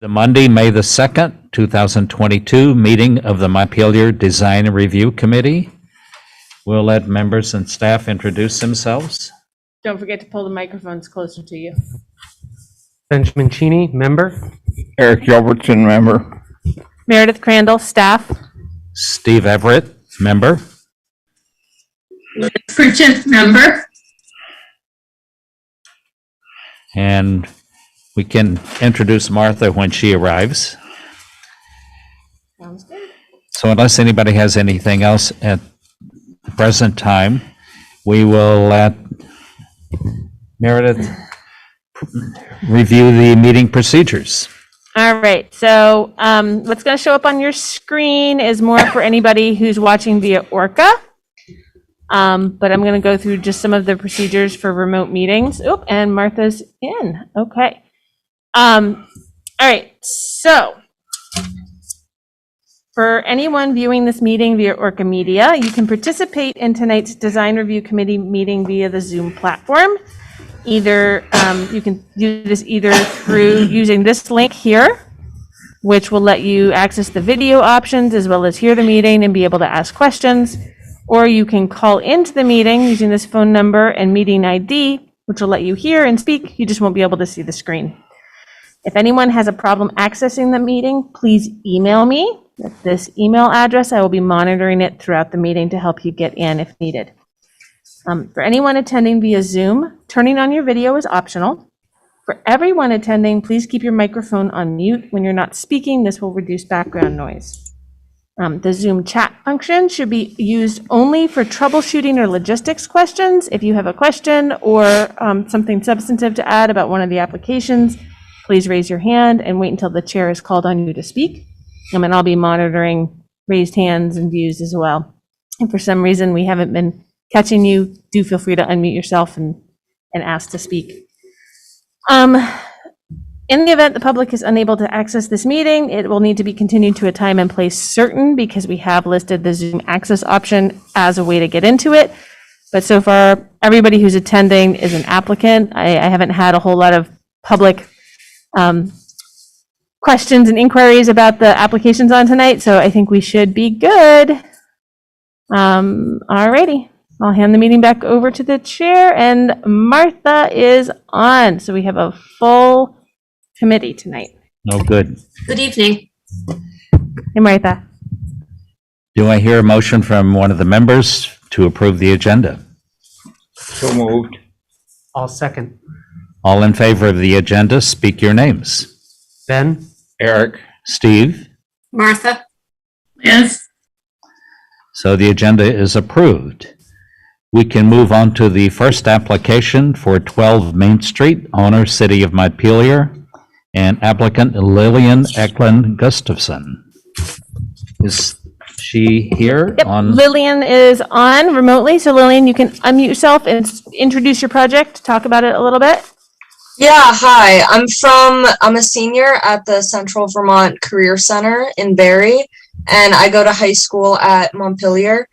The Monday, May the 2nd, 2022 meeting of the Montpelier Design Review Committee. We'll let members and staff introduce themselves. Don't forget to pull the microphones closer to you. Benjamin Cheney, member. Eric Gilbertson, member. Meredith Crandall, staff. Steve Everett, member. Pritchett, member. And we can introduce Martha when she arrives. Sounds good. So unless anybody has anything else at the present time, we will let Meredith review the meeting procedures. All right, so what's going to show up on your screen is more for anybody who's watching via ORCA. But I'm going to go through just some of the procedures for remote meetings. Oh, and Martha's in. Okay. All right, so for anyone viewing this meeting via ORCA Media, you can participate in tonight's Design Review Committee meeting via the Zoom platform. Either you can do this either through using this link here, which will let you access the video options as well as hear the meeting and be able to ask questions, or you can call into the meeting using this phone number and meeting ID, which will let you hear and speak. You just won't be able to see the screen. If anyone has a problem accessing the meeting, please email me at this email address. I will be monitoring it throughout the meeting to help you get in if needed. For anyone attending via Zoom, turning on your video is optional. For everyone attending, please keep your microphone on mute when you're not speaking. This will reduce background noise. The Zoom chat function should be used only for troubleshooting or logistics questions. If you have a question or something substantive to add about one of the applications, please raise your hand and wait until the chair is called on you to speak. And I'll be monitoring raised hands and views as well. If for some reason we haven't been catching you, do feel free to unmute yourself and ask to speak. In the event the public is unable to access this meeting, it will need to be continued to a time and place certain because we have listed the Zoom access option as a way to get into it. But so far, everybody who's attending is an applicant. I haven't had a whole lot of public questions and inquiries about the applications on tonight, so I think we should be good. Alrighty. I'll hand the meeting back over to the chair, and Martha is on. So we have a full committee tonight. Oh, good. Good evening. Hey, Martha. Do I hear a motion from one of the members to approve the agenda? So moved. All second. All in favor of the agenda, speak your names. Ben, Eric. Steve? Martha. Yes. So the agenda is approved. We can move on to the first application for 12 Main Street, owner City of Montpelier, and applicant Lillian Eklund Gustafson. Is she here? Yep, Lillian is on remotely. So Lillian, you can unmute yourself and introduce your project, talk about it a little bit. Yeah, hi. I'm a senior at the Central Vermont Career Center in Barrie, and I go to high school at Montpelier.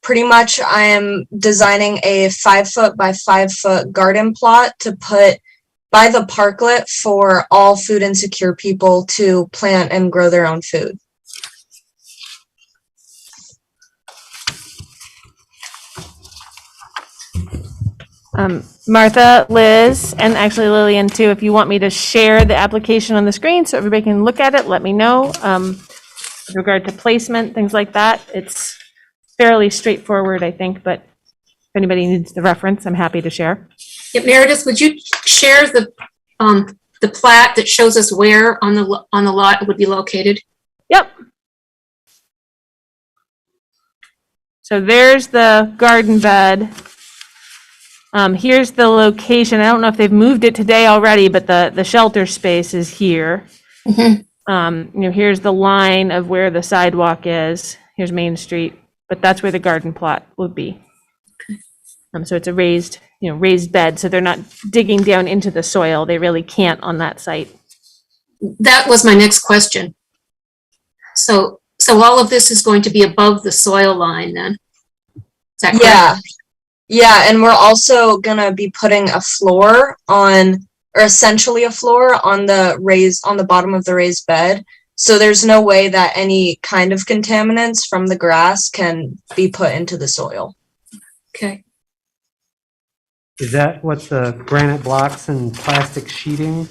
Pretty much I am designing a 5-foot by 5-foot garden plot to put by the parklet for all food insecure people to plant and grow their own food. Martha, Liz, and actually Lillian too, if you want me to share the application on the screen so everybody can look at it, let me know. With regard to placement, things like that, it's fairly straightforward, I think, but if anybody needs the reference, I'm happy to share. Yeah, Meredith, would you share the plat that shows us where on the lot it would be located? Yep. So there's the garden bed. Here's the location. I don't know if they've moved it today already, but the shelter space is here. Mm-hmm. Here's the line of where the sidewalk is. Here's Main Street, but that's where the garden plot would be. So it's a raised bed, so they're not digging down into the soil. They really can't on that site. That was my next question. So all of this is going to be above the soil line then? Is that correct? Yeah. Yeah, and we're also gonna be putting a floor on or essentially a floor on the bottom of the raised bed. So there's no way that any kind of contaminants from the grass can be put into the soil. Okay. Is that what the granite blocks and plastic sheeting?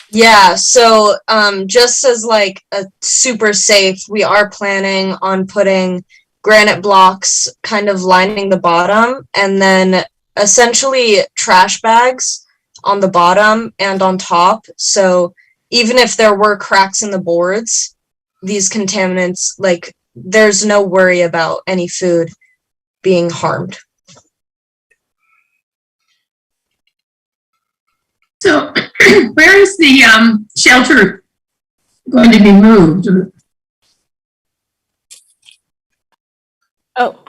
Yeah, so just as like a super safe, we are planning on putting granite blocks kind of lining the bottom, and then essentially trash bags on the bottom and on top. So even if there were cracks in the boards, these contaminants, like, there's no worry about any food being harmed. So where is the shelter going to be moved? Oh,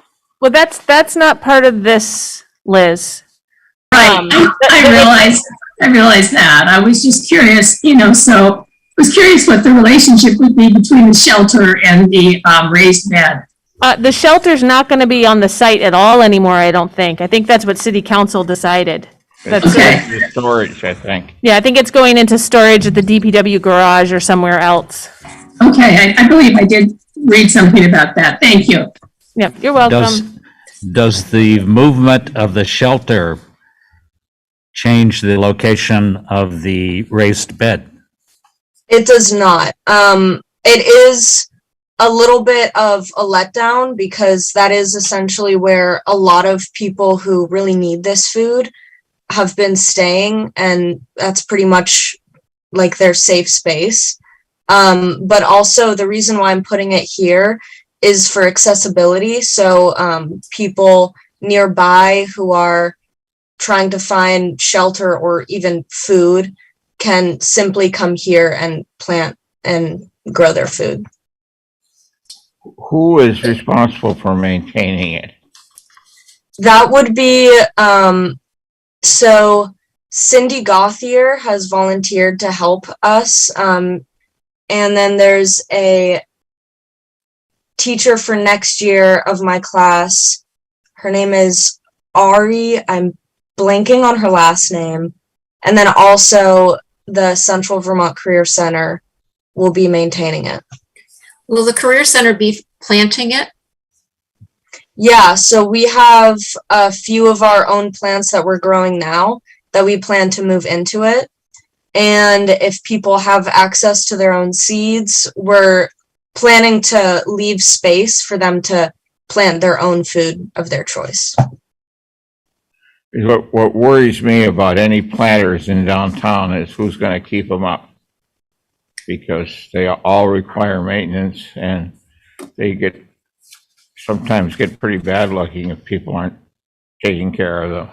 well, that's not part of this, Liz. Right, I realized that. I was just curious, so I was curious what the relationship would be between the shelter and the raised bed. The shelter's not going to be on the site at all anymore, I don't think. I think that's what city council decided. That's Okay. The storage, I think. Yeah, I think it's going into storage at the DPW garage or somewhere else. Okay, I believe I did read something about that. Thank you. Yep, you're welcome. Does the movement of the shelter change the location of the raised bed? It does not. It is a little bit of a letdown because that is essentially where a lot of people who really need this food have been staying, and that's pretty much like their safe space. But also the reason why I'm putting it here is for accessibility. So people nearby who are trying to find shelter or even food can simply come here and plant and grow their food. Who is responsible for maintaining it? That would be, so Cindy Gothier has volunteered to help us. And then there's a teacher for next year of my class. Her name is Ari. I'm blanking on her last name. And then also the Central Vermont Career Center will be maintaining it. Will the Career Center be planting it? Yeah, so we have a few of our own plants that we're growing now that we plan to move into it. And if people have access to their own seeds, we're planning to leave space for them to plant their own food of their choice. What worries me about any planters in downtown is who's going to keep them up. Because they all require maintenance, and they sometimes get pretty bad looking if people aren't taking care of them.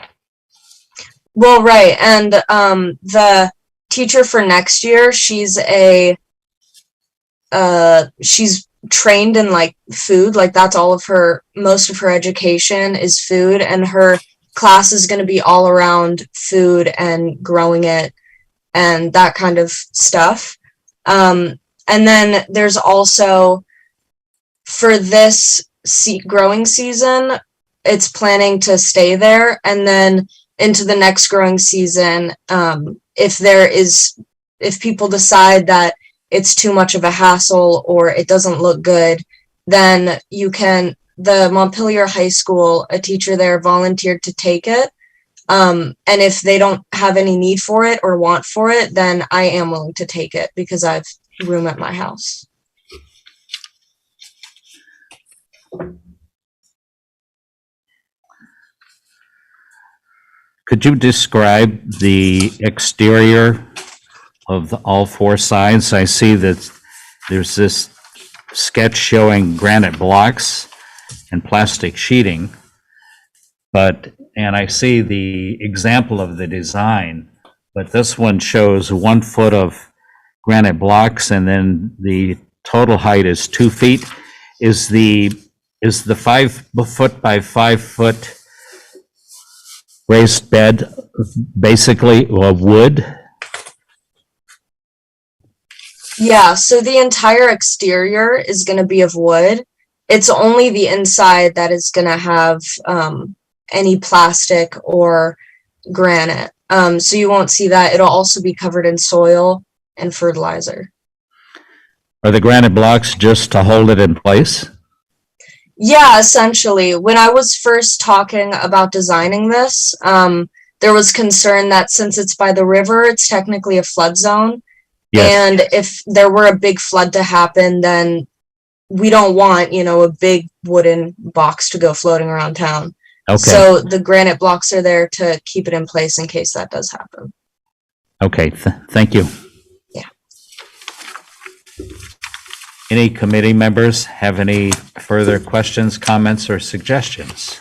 Well, right, and the teacher for next year, she's trained in like food, like that's most of her education is food, and her class is going to be all around food and growing it and that kind of stuff. And then there's also, for this growing season, it's planning to stay there, and then into the next growing season, if people decide that it's too much of a hassle or it doesn't look good, then the Montpelier High School, a teacher there volunteered to take it. And if they don't have any need for it or want for it, then I am willing to take it because I have room at my house. Could you describe the exterior of all four sides? I see that there's this sketch showing granite blocks and plastic sheeting, and I see the example of the design, but this one shows 1 foot of granite blocks, and then the total height is 2 feet. Is the 5 foot by 5 foot raised bed basically of wood? Yeah, so the entire exterior is going to be of wood. It's only the inside that is going to have any plastic or granite. So you won't see that. It'll also be covered in soil and fertilizer. Are the granite blocks just to hold it in place? Yeah, essentially. When I was first talking about designing this, there was concern that since it's by the river, it's technically a flood zone. Yes. And if there were a big flood to happen, then we don't want, a big wooden box to go floating around town. Okay. So the granite blocks are there to keep it in place in case that does happen. Okay, thank you. Yeah. Any committee members have any further questions, comments, or suggestions?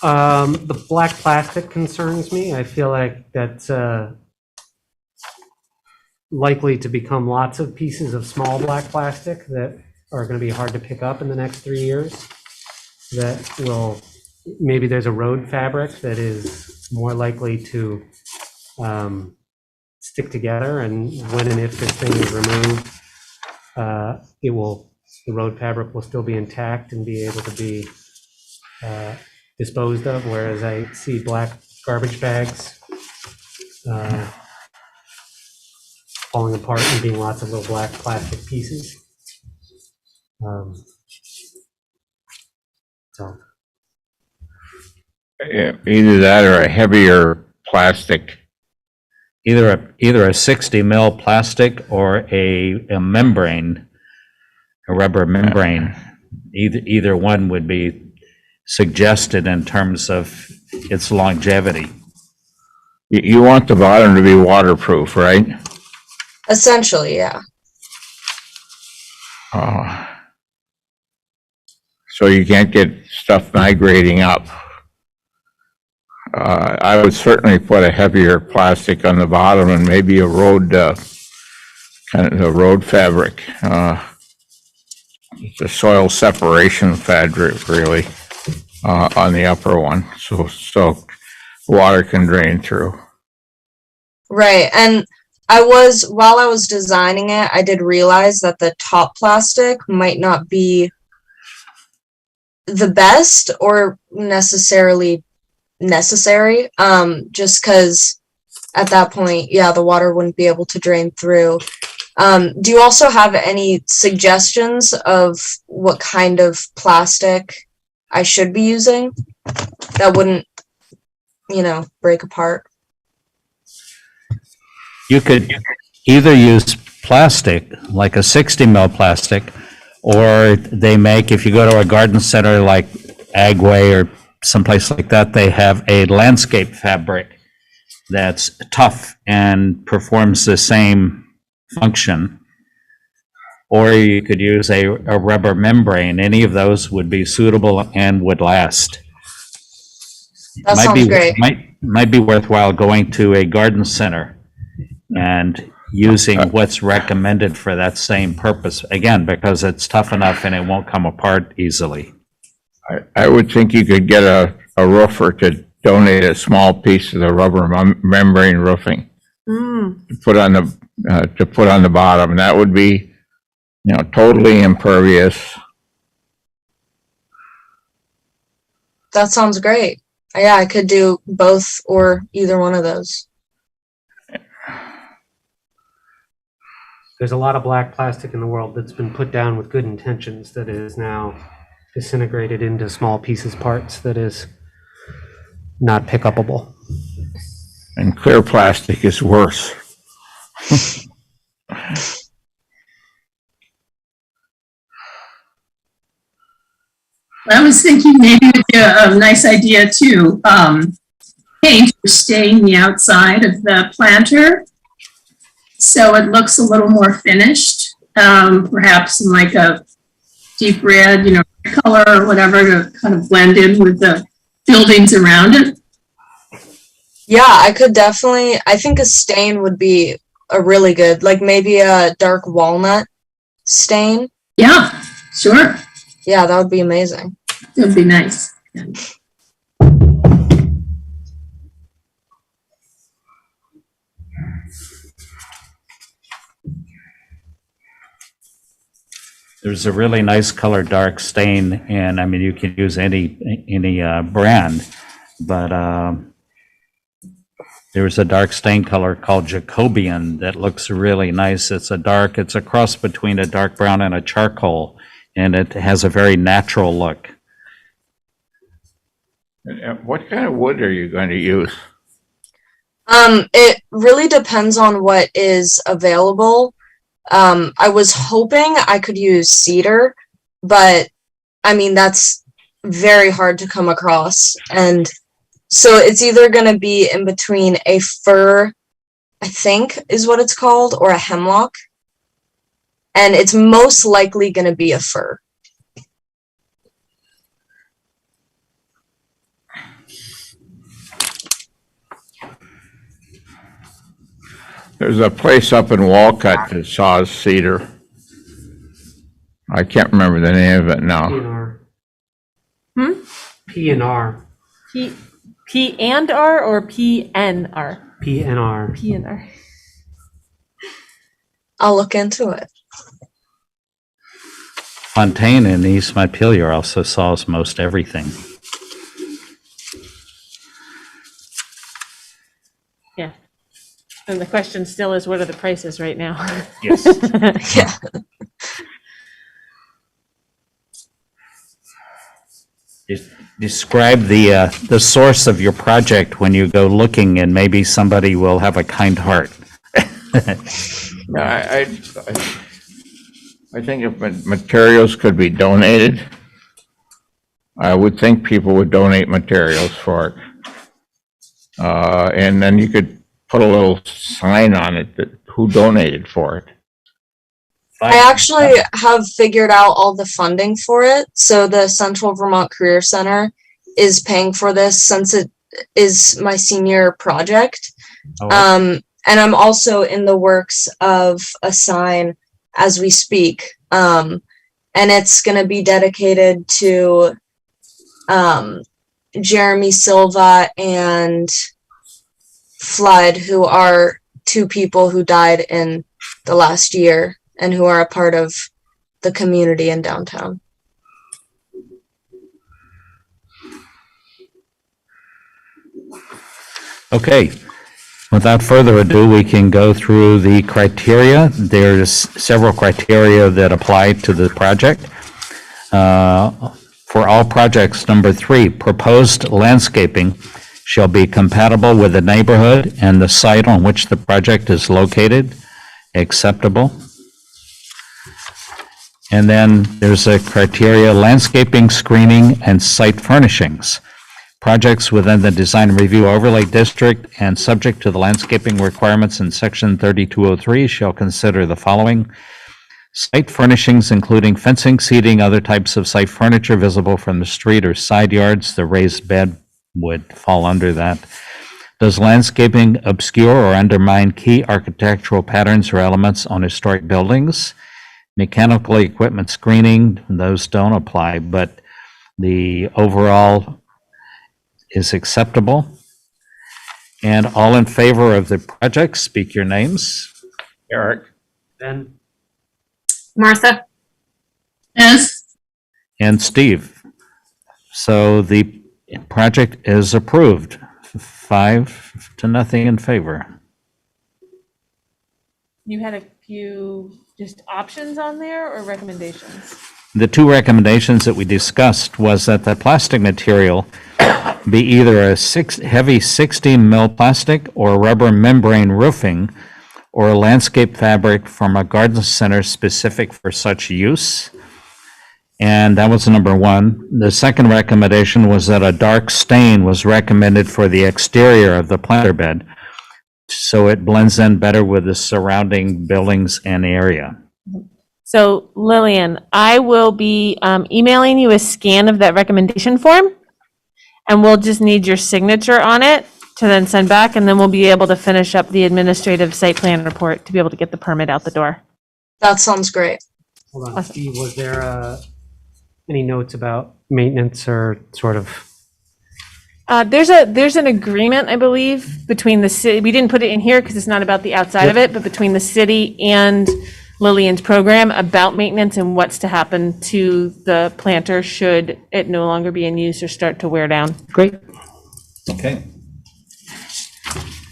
The black plastic concerns me. I feel like that's likely to become lots of pieces of small black plastic that are going to be hard to pick up in the next 3 years. That will, maybe there's a road fabric that is more likely to stick together, and when and if this thing is removed, the road fabric will still be intact and be able to be disposed of, whereas I see black garbage bags falling apart and being lots of little black plastic pieces. So Either that or a heavier plastic. Either a 60 mil plastic or a membrane, a rubber membrane. Either one would be suggested in terms of its longevity. You want the bottom to be waterproof, right? Essentially, yeah. So you can't get stuff migrating up. I would certainly put a heavier plastic on the bottom and maybe a road, kind of a road fabric. It's a soil separation fabric, really, on the upper one, so water can drain through. Right. And while I was designing it, I did realize that the top plastic might not be the best or necessarily necessary, just because at that point, yeah, the water wouldn't be able to drain through. Do you also have any suggestions of what kind of plastic I should be using that wouldn't, break apart? You could either use plastic, like a 60 mil plastic, or they make, if you go to a garden center like Agway or someplace like that, they have a landscape fabric that's tough and performs the same function. Or you could use a rubber membrane. Any of those would be suitable and would last. That sounds great. Might be worthwhile going to a garden center and using what's recommended for that same purpose, again, because it's tough enough and it won't come apart easily. I would think you could get a roofer to donate a small piece of the rubber membrane roofing to put on the bottom. That would be, totally impervious. That sounds great. Yeah, I could do both or either one of those. there's a lot of black plastic in the world that's been put down with good intentions that is now disintegrated into small pieces, parts that is not pick upable. And clear plastic is worse. I was thinking maybe it would be a nice idea to paint or stain the outside of the planter so it looks a little more finished, perhaps in like a deep red, color or whatever to kind of blend in with the buildings around it. Yeah, I could definitely, I think a stain would be a really good, like maybe a dark walnut stain. Yeah, sure. Yeah, that would be amazing. It would be nice. There's a really nice color dark stain, and I mean, you can use any brand, but There's a dark stain color called Jacobian that looks really nice. It's a cross between a dark brown and a charcoal, and it has a very natural look. And what kind of wood are you going to use? It really depends on what is available. I was hoping I could use cedar, but I mean, that's very hard to come across. And so it's either going to be in between a fir, I think is what it's called, or a hemlock. And it's most likely going to be a fir. There's a place up in Walcott that saws cedar. I can't remember the name of it now. P&R. P&R. P and R or PNR? P&R. PNR. I'll look into it. Fontaine in East Montpelier also saws most everything. Yeah. And the question still is, what are the prices right now? Yes. Yeah. Describe the source of your project when you go looking, and maybe somebody will have a kind heart. I think if materials could be donated, I would think people would donate materials for it. And then you could put a little sign on it that who donated for it. I actually have figured out all the funding for it. So the Central Vermont Career Center is paying for this since it is my senior project. Oh. And I'm also in the works of a sign as we speak. And it's going to be dedicated to Jeremy Silva and Flood, who are two people who died in the last year and who are a part of the community in downtown. Okay. Without further ado, we can go through the criteria. There's several criteria that apply to the project. For all projects, number 3, proposed landscaping shall be compatible with the neighborhood and the site on which the project is located, acceptable. And then there's a criteria, landscaping, screening, and site furnishings. Projects within the Design Review Overlay District and subject to the landscaping requirements in Section 3203 shall consider the following: site furnishings, including fencing, seating, other types of site furniture visible from the street or side yards. The raised bed would fall under that. Does landscaping obscure or undermine key architectural patterns or elements on historic buildings? Mechanical equipment screening, those don't apply, but the overall is acceptable. And all in favor of the project, speak your names. Eric? Ben? Martha? Yes, And Steve. So the project is approved, 5-0 in favor. You had a few just options on there or recommendations? The 2 recommendations that we discussed was that the plastic material be either a heavy 16 mil plastic or rubber membrane roofing, or a landscape fabric from a garden center specific for such use. And that was number 1. The second recommendation was that a dark stain was recommended for the exterior of the planter bed, so it blends in better with the surrounding buildings and area. So Lillian, I will be emailing you a scan of that recommendation form, and we'll just need your signature on it to then send back, and then we'll be able to finish up the administrative site plan report to be able to get the permit out the door. That sounds great. Hold on, Awesome. Steve, was there any notes about maintenance or sort of? There's an agreement, I believe, between the city, we didn't put it in here because it's not about the outside of it, but between the city and Lillian's program about maintenance and what's to happen to the planter should it no longer be in use or start to wear down. Great. Okay.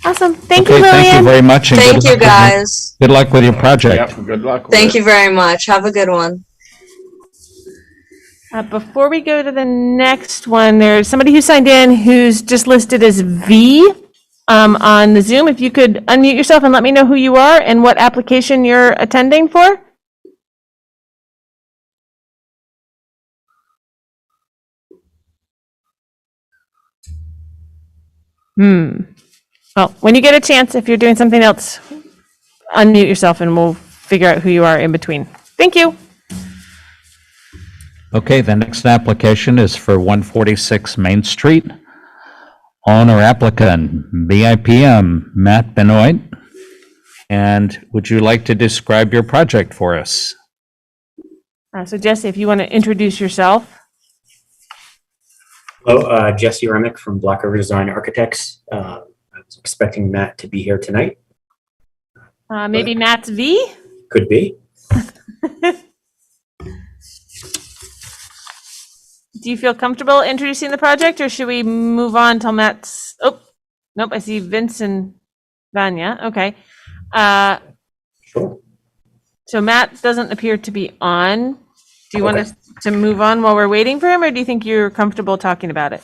Awesome. Thank you, Okay, thank you Lillian. very much. And Thank good you, luck with your- guys. Good luck with your project. Yep, good luck with Thank it. you very much. Have a good one. Before we go to the next one, there's somebody who signed in who's just listed as V on the Zoom. If you could unmute yourself and let me know who you are and what application you're attending for. Well, when you get a chance, if you're doing something else, unmute yourself and we'll figure out who you are in between. Thank you. Okay, the next application is for 146 Main Street. Owner applicant, BIPM, Matt Benoit. And would you like to describe your project for us? So Jesse, if you want to introduce yourself. Hello, Jesse Remick from Black River Design Architects. I was expecting Matt to be here tonight. Maybe Matt's V? Could be. Do you feel comfortable introducing the project, or should we move on till Matt's, oh, nope, I see Vince and Vanya, okay. Sure. So Matt doesn't appear to be on. Do you want us to move on while we're waiting for him, or do you think you're comfortable talking about it?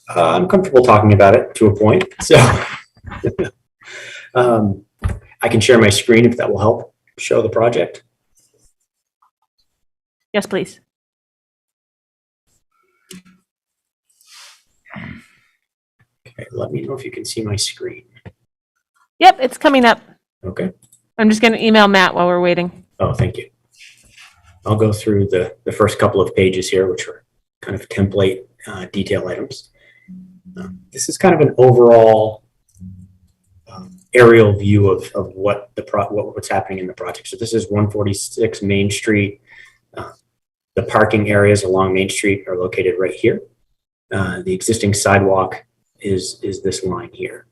I'm comfortable talking about it to a point. So I can share my screen if that will help show the project. Yes, please. Okay, let me know if you can see my screen. Yep, it's coming up. Okay. I'm just going to email Matt while we're waiting. Oh, thank you. I'll go through the first couple of pages here, which are kind of template detail items. This is kind of an overall aerial view of what what's happening in the project. So this is 146 Main Street. The parking areas along Main Street are located right here. The existing sidewalk is this line here.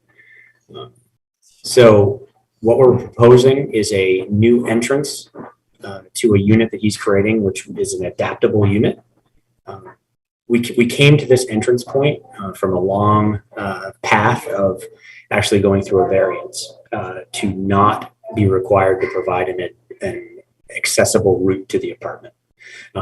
So what we're proposing is a new entrance to a unit that he's creating, which is an adaptable unit. We came to this entrance point from a long path of actually going through a variance to not be required to provide an accessible route to the apartment.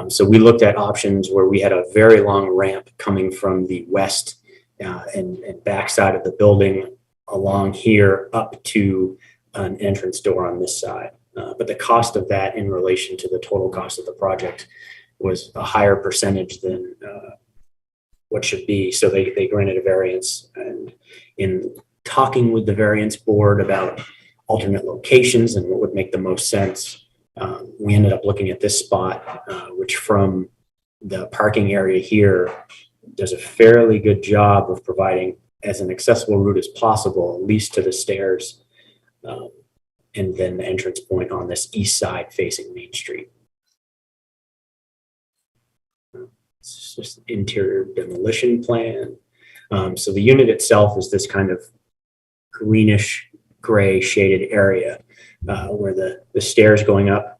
So we looked at options where we had a very long ramp coming from the west and back side of the building along here up to an entrance door on this side. But the cost of that in relation to the total cost of the project was a higher percentage than what should be. So they granted a variance, and in talking with the variance board about alternate locations and what would make the most sense, we ended up looking at this spot, which from the parking area here does a fairly good job of providing as an accessible route as possible, at least to the stairs, and then the entrance point on this east side facing Main Street. It's just interior demolition plan. So the unit itself is this kind of greenish gray shaded area where the stairs going up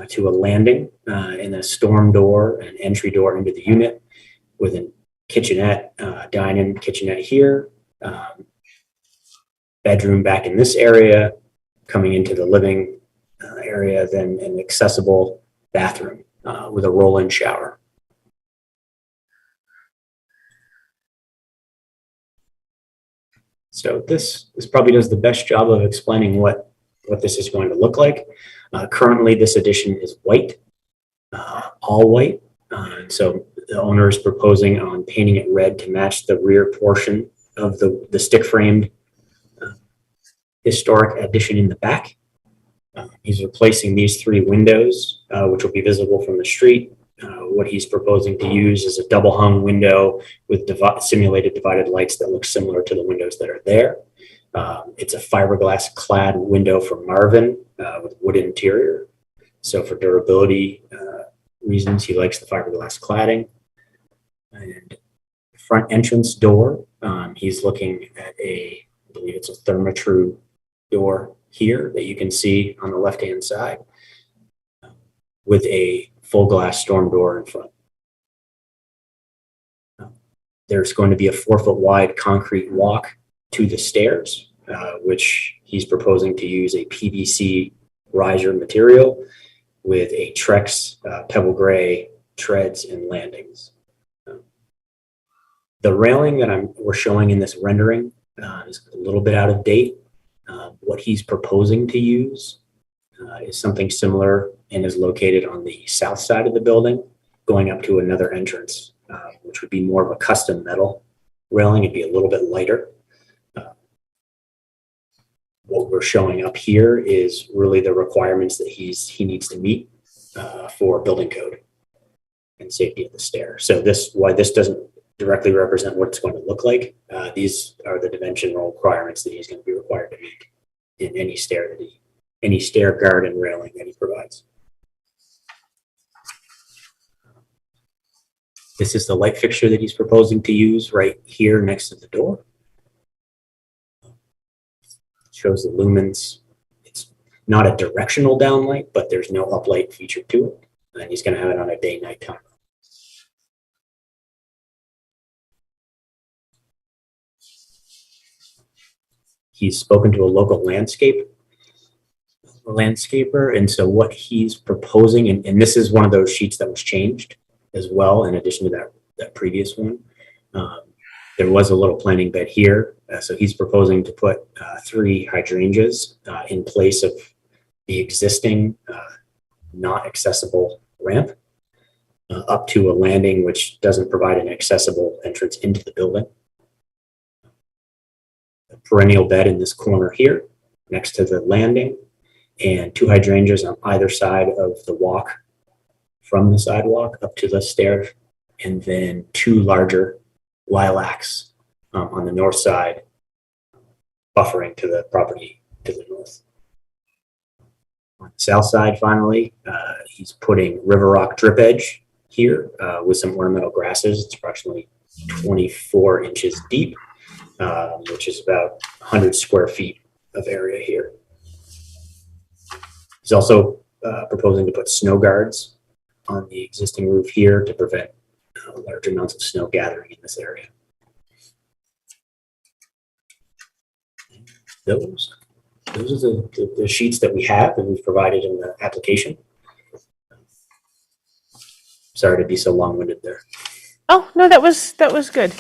to a landing and a storm door, an entry door into the unit with a kitchenette, dine-in kitchenette here, bedroom back in this area, coming into the living area, then an accessible bathroom with a roll-in shower. So this probably does the best job of explaining what this is going to look like. Currently, this addition is white, all white. So the owner is proposing on painting it red to match the rear portion of the stick-framed historic addition in the back. He's replacing these three windows, which will be visible from the street. What he's proposing to use is a double hung window with simulated divided lights that look similar to the windows that are there. It's a fiberglass clad window from Marvin with wood interior. So for durability reasons, he likes the fiberglass cladding. And front entrance door, he's looking at I believe it's a Therma-Tru door here that you can see on the left-hand side with a full glass storm door in front. There's going to be a 4-foot wide concrete walk to the stairs which he's proposing to use a PVC riser material with a Trex pebble gray treads and landings. The railing that we're showing in this rendering is a little bit out of date. What he's proposing to use is something similar and is located on the south side of the building, going up to another entrance, which would be more of a custom metal railing. It'd be a little bit lighter. What we're showing up here is really the requirements that he needs to meet for building code and safety of the stair. So why this doesn't directly represent what it's going to look like. These are the dimensional requirements that he's going to be required to meet in any stair guard and railing that he provides. This is the light fixture that he's proposing to use right here next to the door. Shows the lumens. It's not a directional downlight, but there's no uplight feature to it. And he's going to have it on a day-night timer. He's spoken to a local landscaper, and so what he's proposing, and this is one of those sheets that was changed as well, in addition to that previous one. There was a little planting bed here, so he's proposing to put 3 hydrangeas in place of the existing not accessible ramp up to a landing which doesn't provide an accessible entrance into the building. A perennial bed in this corner here next to the landing, and 2 hydrangeas on either side of the walk from the sidewalk up to the stairs, and then 2 larger lilacs on the north side, buffering to the property to the north. On the south side, finally, he's putting river rock drip edge here with some ornamental grasses. It's approximately 24 inches deep, which is about 100 square feet of area here. He's also proposing to put snow guards on the existing roof here to prevent large amounts of snow gathering in this area. Those are the sheets that we have and we've provided in the application. Sorry to be so long-winded there. Oh, no, that was good.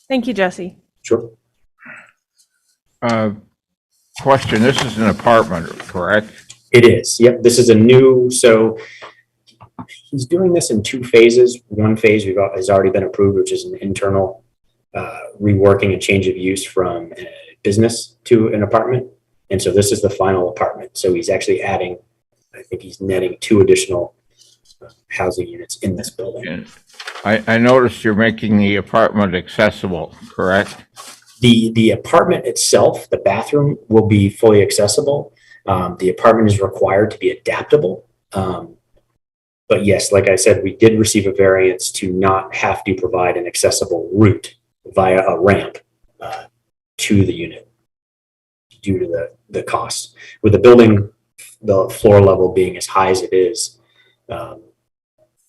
Thank you, Jesse. Sure. Question, this is an apartment, correct? It is. Yep. This is a new, so he's doing this in 2 phases. One phase has already been approved, which is an internal reworking and change of use from a business to an apartment. And so this is the final apartment. So he's actually adding, I think he's netting 2 additional housing units in this building. And I noticed you're making the apartment accessible, correct? The apartment itself, the bathroom, will be fully accessible. The apartment is required to be adaptable. But yes, like I said, we did receive a variance to not have to provide an accessible route via a ramp to the unit due to the cost. With the building, the floor level being as high as it is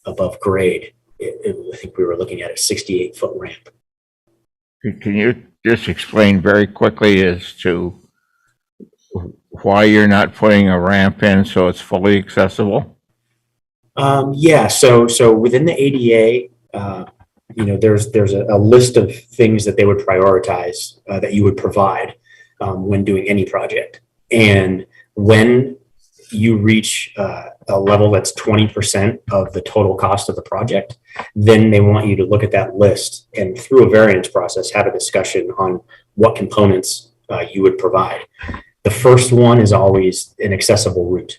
above grade, I think we were looking at a 68-foot ramp. Can you just explain very quickly as to why you're not putting a ramp in so it's fully accessible? Yeah, so within the ADA, there's a list of things that they would prioritize that you would provide when doing any project. And when you reach a level that's 20% of the total cost of the project, then they want you to look at that list and through a variance process, have a discussion on what components you would provide. The first one is always an accessible route.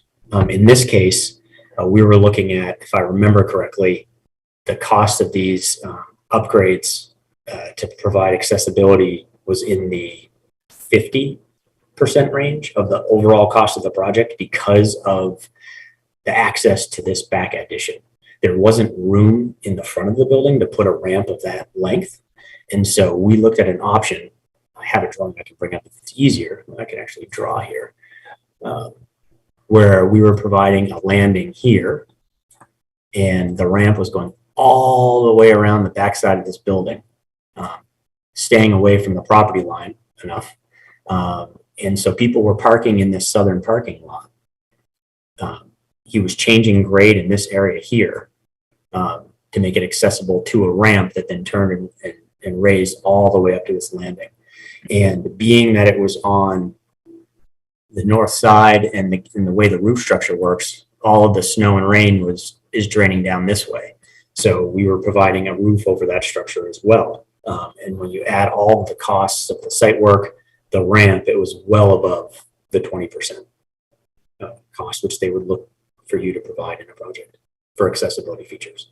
In this case, we were looking at, if I remember correctly, the cost of these upgrades to provide accessibility was in the 50% range of the overall cost of the project because of the access to this back addition. There wasn't room in the front of the building to put a ramp of that length. And so we looked at an option. I have a drawing I can bring up if it's easier. I can actually draw here. Where we were providing a landing here and the ramp was going all the way around the backside of this building, staying away from the property line enough. And so people were parking in this southern parking lot. He was changing grade in this area here to make it accessible to a ramp that then turned and raised all the way up to this landing. And being that it was on the north side and the way the roof structure works, all of the snow and rain is draining down this way. So we were providing a roof over that structure as well. And when you add all of the costs of the site work, the ramp, it was well above the 20% cost, which they would look for you to provide in a project for accessibility features.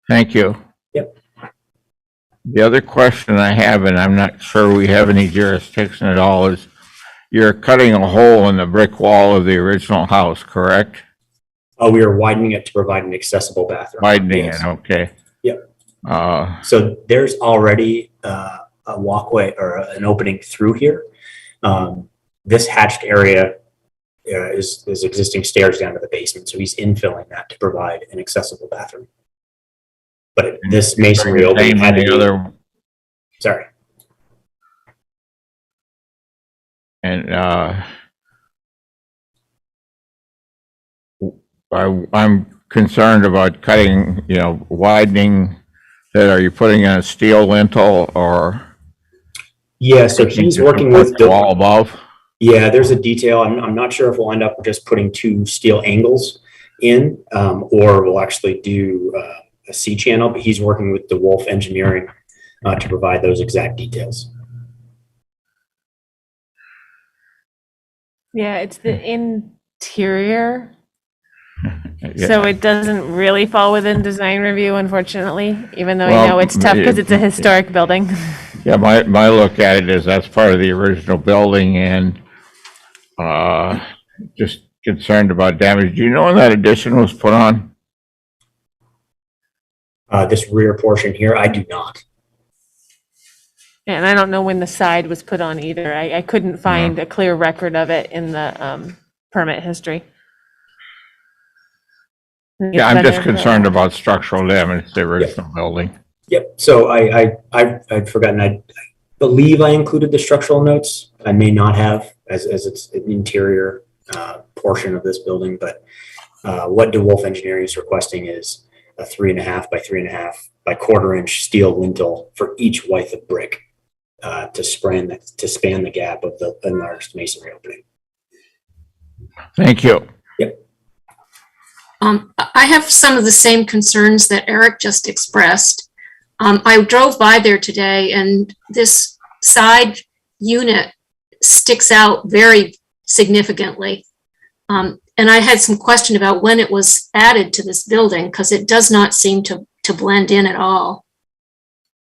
Thank you. Yep. The other question I have, and I'm not sure we have any jurisdiction at all, is you're cutting a hole in the brick wall of the original house, correct? Oh, we are widening it to provide an accessible bathroom. Widening Yes. it, okay. Yep. Uh, So there's already a walkway or an opening through here. This hatched area is existing stairs down to the basement. So he's infilling that to provide an accessible bathroom. But this masonry opening had to be, sorry. And I'm concerned about cutting, widening that. Are you putting in a steel lintel or? Yeah, so he's working with the wall above. Yeah, there's a detail. I'm not sure if we'll end up just putting two steel angles in, or we'll actually do a C channel, but he's working with DeWolf Engineering to provide those exact details. Yeah, it's the interior, Yeah. so it doesn't really fall within design review, unfortunately, even though I Well, know it's tough because it's a historic building. Yeah, my look at it is that's part of the original building, and just concerned about damage. Do you know when that addition was put on? This rear portion here, I do not. And I don't know when the side was put on either. I couldn't find a clear record of it in the permit history. Yeah, I'm just concerned about structural damage to the original building. Yep. So I'd forgotten. I believe I included the structural notes. I may not have, as it's an interior portion of this building. But what DeWolf Engineering is requesting is a 3.5 by 3.5 by 1/4 inch steel lintel for each width of brick to span the gap of the enlarged masonry opening. Thank you. Yep. I have some of the same concerns that Eric just expressed. I drove by there today and this side unit sticks out very significantly. And I had some question about when it was added to this building because it does not seem to blend in at all.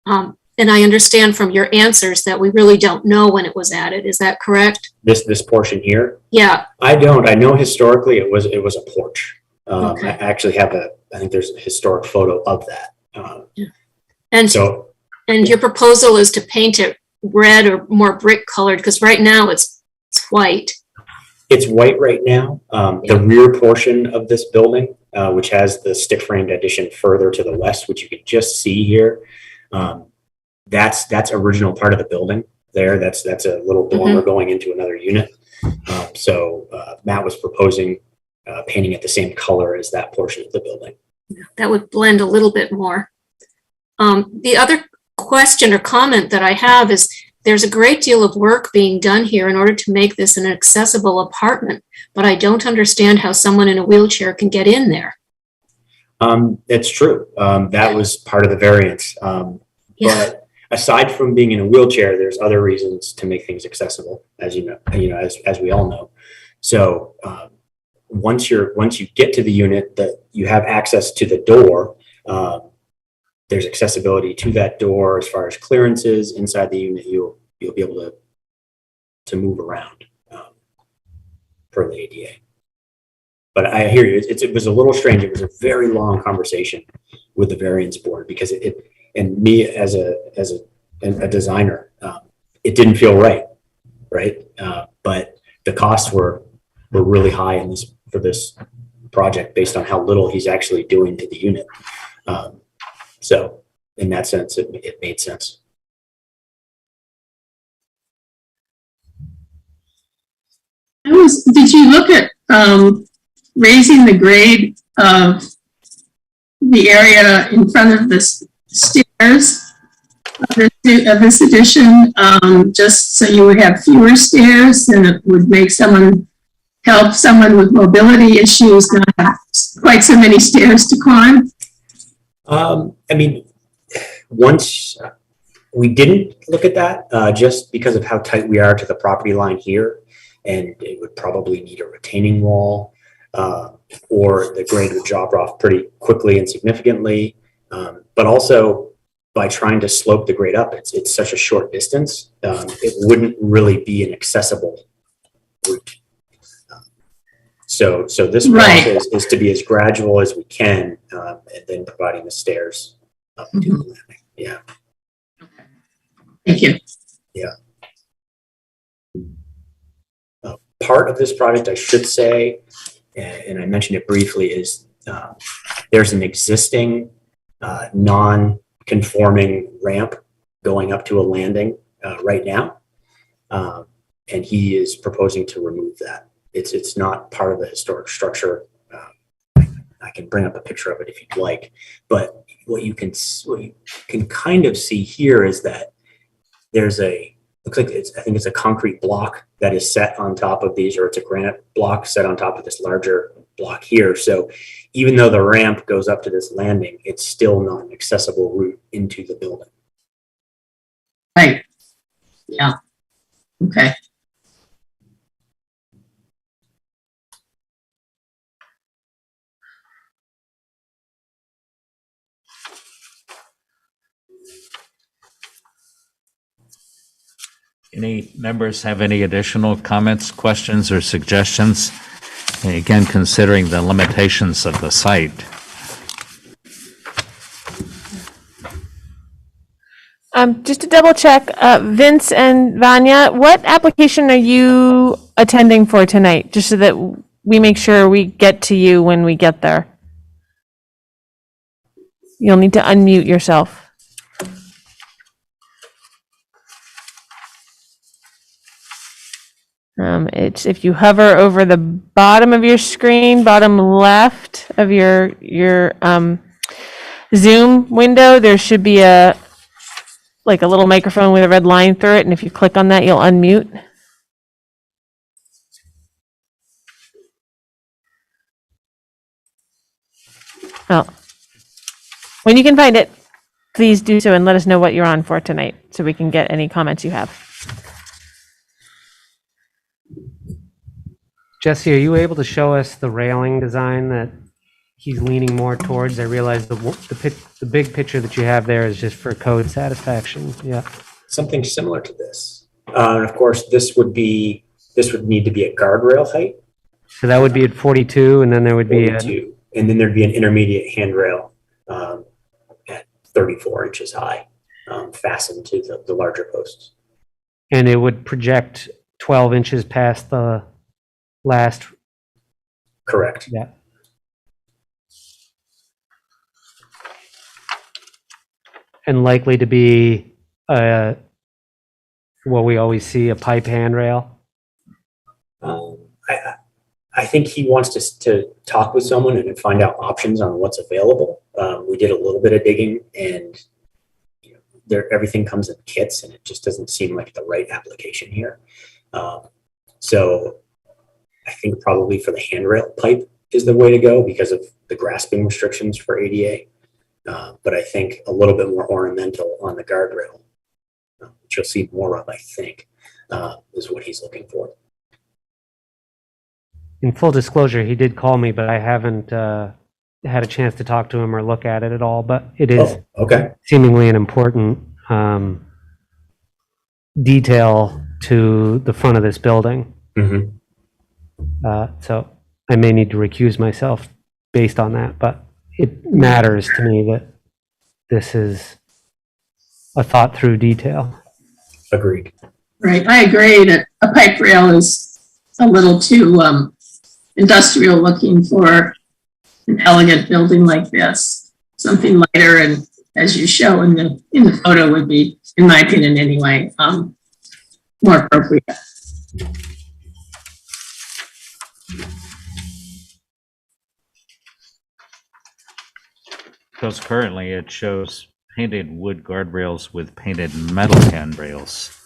And I understand from your answers that we really don't know when it was added. Is that correct? This portion here? Yeah. I don't. I know historically it was a porch. Okay. I actually have I think there's a historic photo of that. And your proposal is to paint it red or more brick colored because right now it's white. It's white right now. The rear portion of this building, which has the stick framed addition further to the west, which you can just see here, that's original part of the building there. That's a little dormer going into another unit. So Matt was proposing painting it the same color as that portion of the building. That would blend a little bit more. The other question or comment that I have is there's a great deal of work being done here in order to make this an accessible apartment, but I don't understand how someone in a wheelchair can get in there. It's true. That was part of the variance. But aside from being in a wheelchair, there's other reasons to make things accessible, as as we all know. So once you get to the unit, that you have access to the door. There's accessibility to that door as far as clearances inside the unit. You'll be able to move around per the ADA. But I hear you. It was a little strange. It was a very long conversation with the variance board because and me as a designer, it didn't feel right. But the costs were really high for this project based on how little he's actually doing to the unit. So in that sense, it made sense. Did you look at raising the grade of the area in front of the stairs of this addition, just so you would have fewer stairs, and it would make help someone with mobility issues not have quite so many stairs to climb? I mean, once we didn't look at that, just because of how tight we are to the property line here, and it would probably need a retaining wall, or the grade would drop off pretty quickly and significantly. But also, by trying to slope the grade up, it's such a short distance, it wouldn't really be an accessible route. So this process is to be as gradual as we can, and then providing the stairs up to the landing. Yeah. Thank you. Yeah. Part of this project, I should say, and I mentioned it briefly, is there's an existing non-conforming ramp going up to a landing right now, and he is proposing to remove that. It's not part of the historic structure. I can bring up a picture of it if you'd like, but what you can kind of see here is that there's looks like I think it's a concrete block that is set on top of these, or it's a granite block set on top of this larger block here. So even though the ramp goes up to this landing, it's still not an accessible route into the building. Right. Yeah. Okay. Any members have any additional comments, questions, or suggestions? And again, considering the limitations of the site. Just to double check, Vince and Vanya, what application are you attending for tonight? Just so that we make sure we get to you when we get there. You'll need to unmute yourself. It's if you hover over the bottom of your screen, bottom left of your Zoom window, there should be a little microphone with a red line through it, and if you click on that, you'll unmute. Oh, when you can find it, please do so and let us know what you're on for tonight, so we can get any comments you have. Jesse, are you able to show us the railing design that he's leaning more towards? I realize the big picture that you have there is just for code satisfaction. Yeah. Something similar to this. And of course, this would need to be a guardrail height. So that would be at 42, and then there would be 42, and then there'd be an intermediate handrail at 34 inches high, fastened to the larger posts. and it would project 12 inches past the last. Correct. Yeah. And likely to be what we always see, a pipe handrail. I think he wants to talk with someone and find out options on what's available. We did a little bit of digging, and everything comes in kits, and it just doesn't seem like the right application here. So I think probably for the handrail pipe is the way to go because of the grasping restrictions for ADA. But I think a little bit more ornamental on the guardrail, which you'll see more of, I think, is what he's looking for. In full disclosure, he did call me, but I haven't had a chance to talk to him or look at it at all. But it is okay. Seemingly an important detail to the front of this building. Mm-hmm. So I may need to recuse myself based on that, but it matters to me that this is a thought through detail. Agreed. Right, I agree that a pipe rail is a little too industrial looking for an elegant building like this. Something lighter and, as you show in the photo, would be, in my opinion anyway, more appropriate. Because currently it shows painted wood guardrails with painted metal handrails.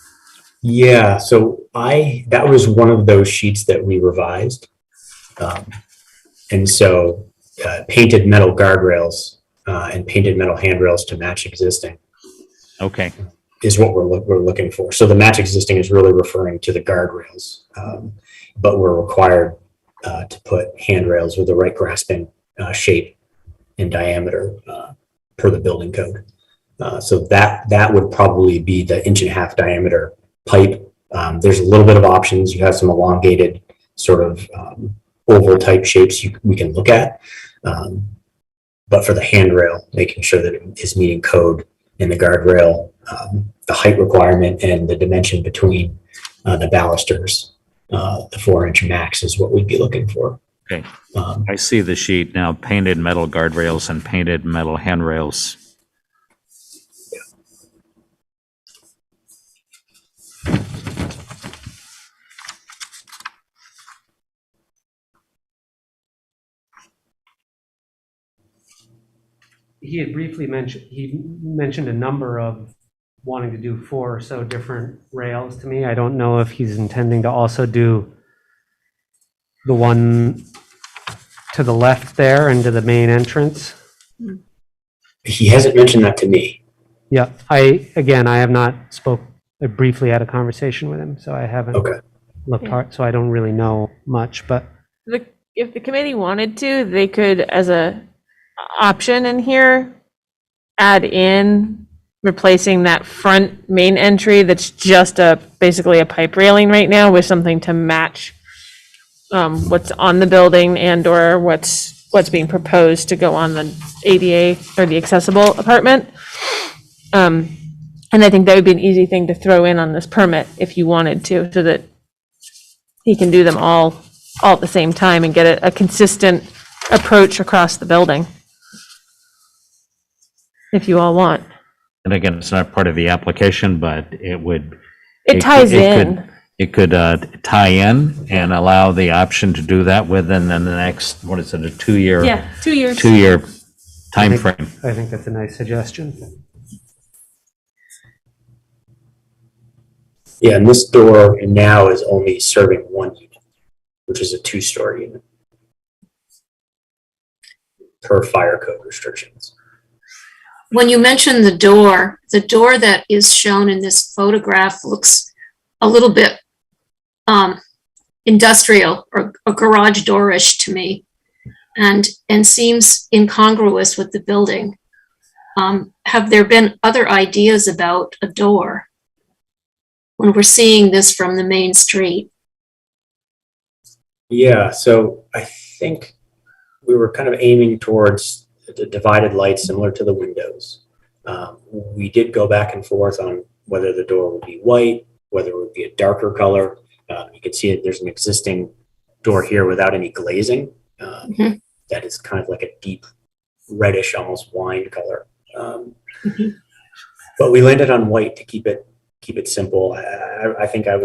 Yeah, so that was one of those sheets that we revised. And so painted metal guardrails and painted metal handrails to match existing Okay, is what we're looking for. So the match existing is really referring to the guardrails, but we're required to put handrails with the right grasping shape and diameter per the building code. So that would probably be the 1.5-inch diameter pipe. There's a little bit of options. You have some elongated sort of oval type shapes we can look at. But for the handrail, making sure that it is meeting code in the guardrail, the height requirement and the dimension between the balusters, the 4-inch max is what we'd be looking for. okay. I see the sheet now, painted metal guardrails and painted metal handrails. He had briefly mentioned a number of wanting to do 4 or so different rails to me. I don't know if he's intending to also do the one to the left there into the main entrance. He hasn't mentioned that to me. Yeah, I have not I briefly had a conversation with him, so I haven't Okay. looked hard, so I don't really know much, but If the committee wanted to, they could, as a option in here, add in replacing that front main entry that's just basically a pipe railing right now with something to match what's on the building and or what's being proposed to go on the ADA or the accessible apartment. And I think that would be an easy thing to throw in on this permit if you wanted to, so that he can do them all at the same time and get a consistent approach across the building, if you all want. And again, it's not part of the application, but it would. It ties in. It could tie in and allow the option to do that within the next, what is it, a 2-year? Yeah, 2 years. 2-year timeframe. I think that's a nice suggestion. Yeah, and this door now is only serving one unit, which is a 2-story unit per fire code restrictions. When you mention the door that is shown in this photograph looks a little bit industrial or garage door-ish to me, and seems incongruous with the building. Have there been other ideas about a door when we're seeing this from the main street? Yeah, so I think we were kind of aiming towards the divided lights similar to the windows. We did go back and forth on whether the door would be white, whether it would be a darker color. You can see there's an existing door here without any glazing. That is kind of like a deep reddish, almost wine color. But we landed on white to keep it simple. I think I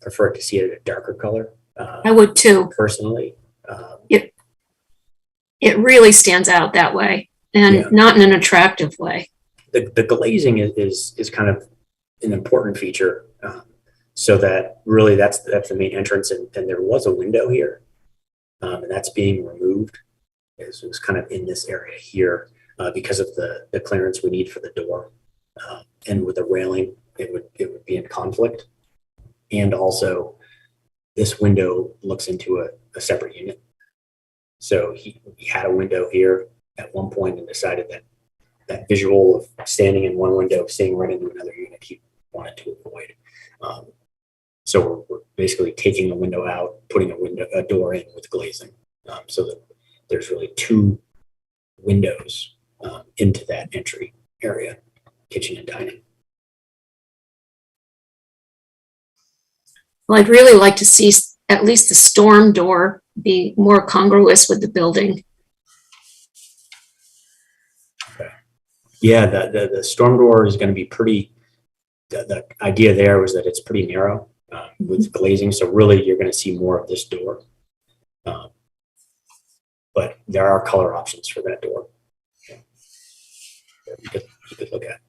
prefer to see it a darker color. I would too. Personally. It really stands out that way, and Yeah. not in an attractive way. The glazing is kind of an important feature, so that really that's the main entrance, and there was a window here, and that's being removed. It was kind of in this area here because of the clearance we need for the door, and with the railing it would be in conflict, and also this window looks into a separate unit. So he had a window here at one point and decided that visual of standing in one window, seeing right into another unit, he wanted to avoid. So we're basically taking a window out, putting a door in with glazing, so that there's really 2 windows into that entry area, kitchen and dining. Well, I'd really like to see at least the storm door be more congruous with the building. Okay. Yeah, the storm door is going to be pretty. The idea there was that it's pretty narrow with glazing, so really you're going to see more of this door But there are color options for that door. That you could look at.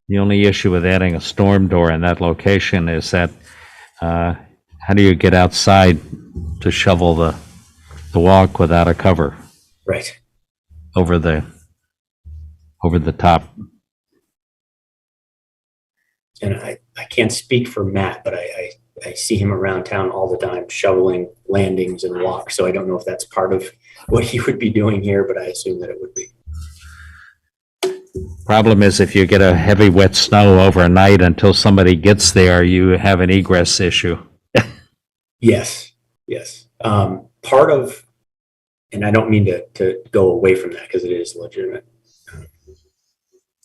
The only issue with adding a storm door in that location is that how do you get outside to shovel the walk without a cover Right. over the top? And I can't speak for Matt, but I see him around town all the time shoveling landings and walks. So I don't know if that's part of what he would be doing here, but I assume that it would be. Problem is, if you get a heavy wet snow overnight until somebody gets there, you have an egress issue. Yes, yes. Part of, and I don't mean to go away from that because it is a legitimate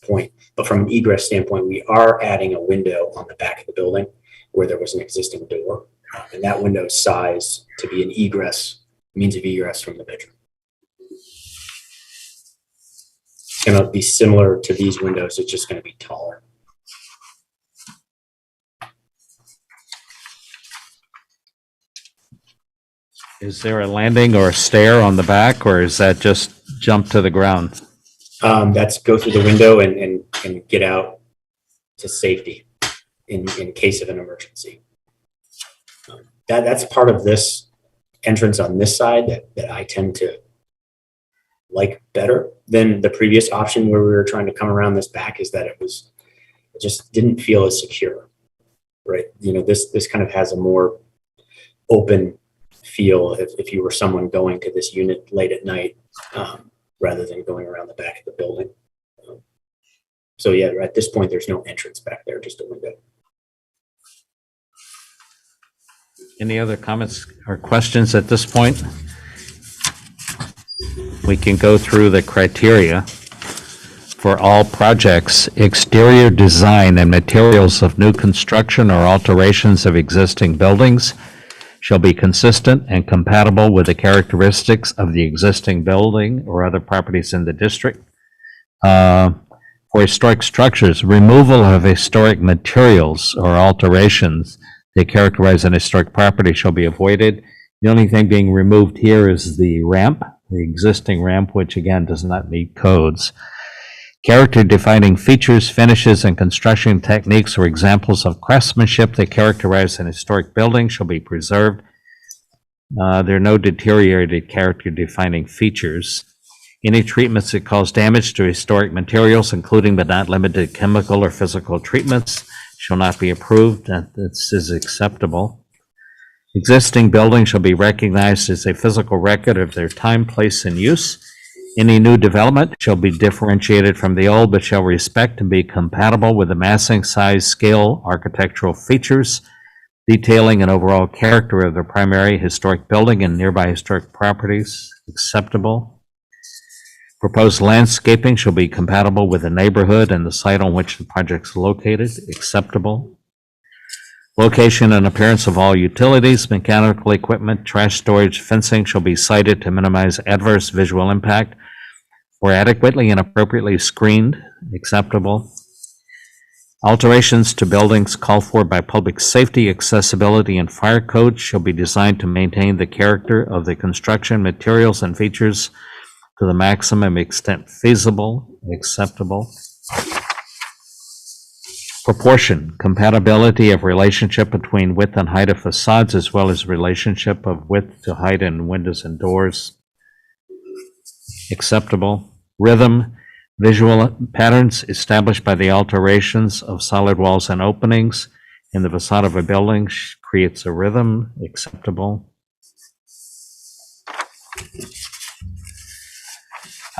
point, but from an egress standpoint, we are adding a window on the back of the building where there was an existing door, and that window is sized to be an egress, means of egress from the bedroom. It's going to be similar to these windows, it's just going to be taller. Is there a landing or a stair on the back, or is that just jump to the ground? That's go through the window and get out to safety in case of an emergency. That's part of this entrance on this side that I tend to like better than the previous option where we were trying to come around this back, is that it just didn't feel as secure, right? You know, this kind of has a more open feel if you were someone going to this unit late at night, rather than going around the back of the building. So yeah, at this point, there's no entrance back there, just a window. Any other comments or questions at this point? We can go through the criteria for all projects. Exterior design and materials of new construction or alterations of existing buildings shall be consistent and compatible with the characteristics of the existing building or other properties in the district. For historic structures, removal of historic materials or alterations that characterize an historic property shall be avoided. The only thing being removed here is the ramp, the existing ramp, which again does not meet codes. Character-defining features, finishes, and construction techniques or examples of craftsmanship that characterize an historic building shall be preserved. There are no deteriorated character-defining features. Any treatments that cause damage to historic materials, including but not limited to chemical or physical treatments, shall not be approved. This is acceptable. Existing buildings shall be recognized as a physical record of their time, place, and use. Any new development shall be differentiated from the old, but shall respect and be compatible with the massing, size, scale, architectural features, detailing and overall character of the primary historic building and nearby historic properties. Acceptable. Proposed landscaping shall be compatible with the neighborhood and the site on which the project is located. Acceptable. Location and appearance of all utilities, mechanical equipment, trash storage, fencing shall be sited to minimize adverse visual impact or adequately and appropriately screened. Acceptable. Alterations to buildings called for by public safety, accessibility, and fire codes shall be designed to maintain the character of the construction materials and features to the maximum extent feasible. Acceptable. Proportion, compatibility of relationship between width and height of facades, as well as relationship of width to height in windows and doors. Acceptable. Rhythm, visual patterns established by the alterations of solid walls and openings in the facade of a building creates a rhythm. Acceptable.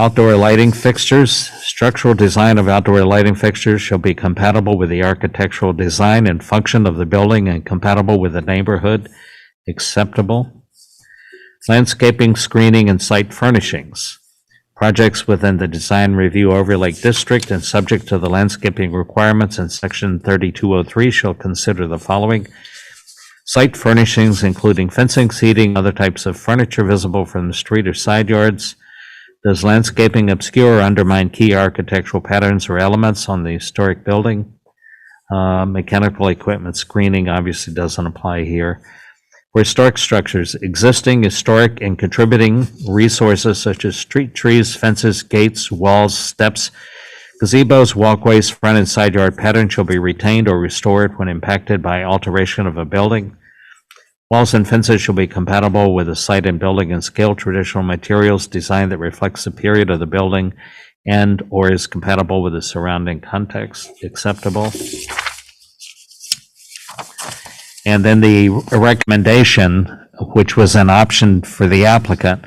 Outdoor lighting fixtures. Structural design of outdoor lighting fixtures shall be compatible with the architectural design and function of the building and compatible with the neighborhood. Acceptable. Landscaping, screening, and site furnishings. Projects within the Design Review Overlay District and subject to the landscaping requirements in Section 3203 shall consider the following. Site furnishings, including fencing, seating, other types of furniture visible from the street or side yards, Does landscaping obscure or undermine key architectural patterns or elements on the historic building? Mechanical equipment screening obviously doesn't apply here. For historic structures, existing historic and contributing resources such as street trees, fences, gates, walls, steps, gazebos, walkways, front and side yard pattern shall be retained or restored when impacted by alteration of a building. Walls and fences shall be compatible with the site and building and scale, traditional materials, design that reflects the period of the building and or is compatible with the surrounding context, acceptable. And then the recommendation, which was an option for the applicant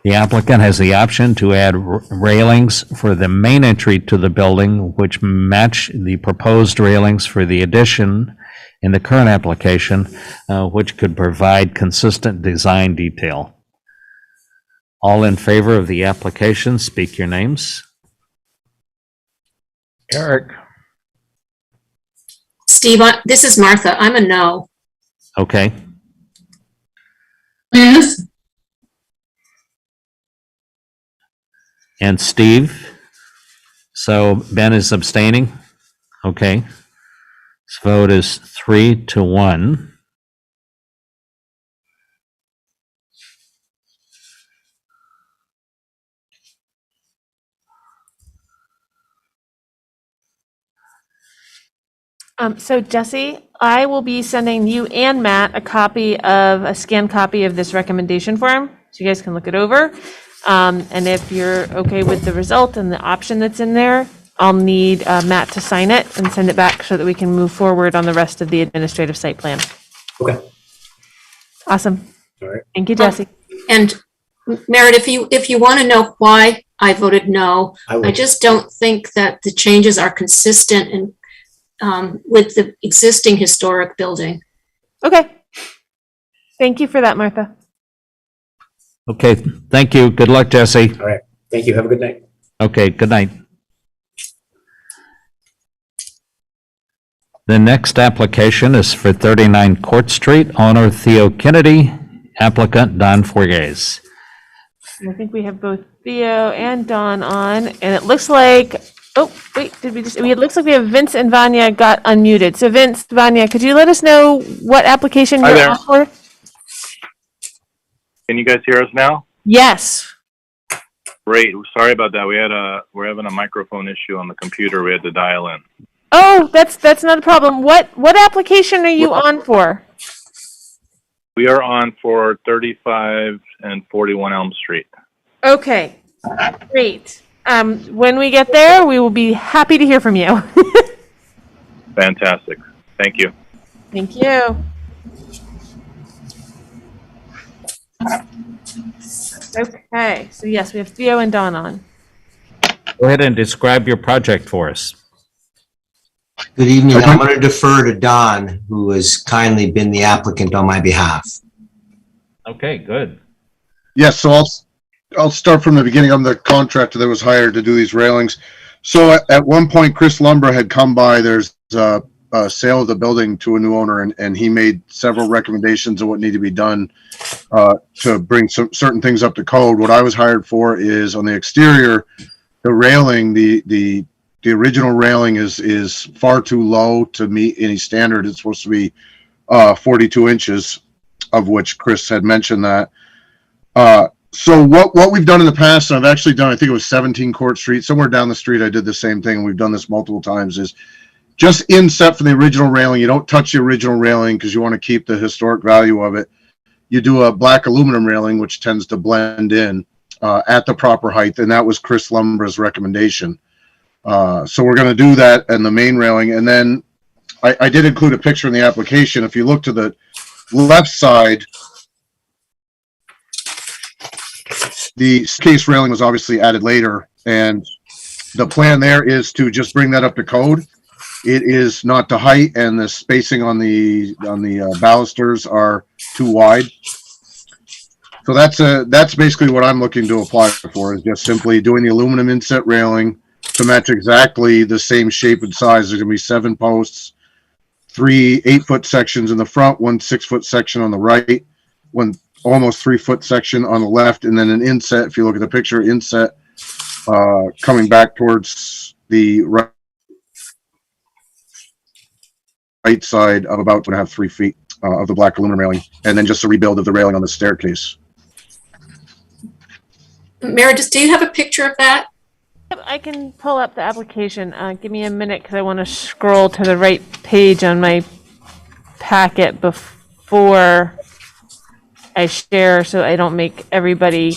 has the option to add railings for the main entry to the building, which match the proposed railings for the addition in the current application, which could provide consistent design detail. All in favor of the application, speak your names. Eric, Steve, this is Martha. I'm a no. Okay. Liz? And Steve? So Ben is abstaining? Okay. This vote is 3-1. So Jesse, I will be sending you and Matt a scanned copy of this recommendation form, so you guys can look it over. And if you're okay with the result and the option that's in there, I'll need Matt to sign it and send it back so that we can move forward on the rest of the administrative site plan. Okay. Awesome. All right. Thank you, Jesse. And Merritt, if you want to know why I voted no, I just don't think that the changes are consistent and with the existing historic building. Okay. Thank you for that, Martha. Okay, thank you. Good luck, Jesse. All right. Thank you. Have a good night. Okay, good night. The next application is for 39 Court Street, owner Theo Kennedy, applicant Don Forges. I think we have both Theo and Don on, and it looks like, oh, wait, it looks like we have Vince and Vanya got unmuted. So Vince, Vanya, could you let us know what application Hi you're there. on for? Can you guys hear us now? Yes. Great. Sorry about that. We're having a microphone issue on the computer. We had to dial in. Oh, that's not a problem. What application are you on for? We are on for 35 and 41 Elm Street. Okay, great. When we get there, we will be happy to hear from you. Fantastic. Thank you. Thank you. Okay, so yes, we have Theo and Don on. Go ahead and describe your project for us. Good evening. I'm going to defer to Don, who has kindly been the applicant on my behalf. Okay, good. Yes, so I'll start from the beginning. I'm the contractor that was hired to do these railings. So at one point, Chris Lumber had come by. There's a sale of the building to a new owner, and he made several recommendations of what needed to be done to bring some certain things up to code. What I was hired for is on the exterior, the railing, the original railing is far too low to meet any standard. It's supposed to be 42 inches, of which Chris had mentioned that. So what we've done in the past, and I've actually done, I think it was 17 Court Street, somewhere down the street, I did the same thing, and we've done this multiple times, is just inset for the original railing. You don't touch the original railing because you want to keep the historic value of it. You do a black aluminum railing, which tends to blend in at the proper height, and that was Chris Lumber's recommendation. So we're going to do that and the main railing, and then I did include a picture in the application. If you look to the left side, the case railing was obviously added later, and the plan there is to just bring that up to code. It is not to height, and the spacing on the balusters are too wide. So that's basically what I'm looking to apply for, is just simply doing the aluminum inset railing to match exactly the same shape and size. There's gonna be 7 posts, 3 8-foot sections in the front, 1 6-foot section on the right, 1 almost 3 foot section on the left, and then an inset, if you look at the picture, inset coming back towards the right side of about 2.5, 3 feet of the black aluminum railing, and then just a rebuild of the railing on the staircase. Meredith, do you have a picture of that? Yep, I can pull up the application. Give me a minute because I want to scroll to the right page on my packet before I share so I don't make everybody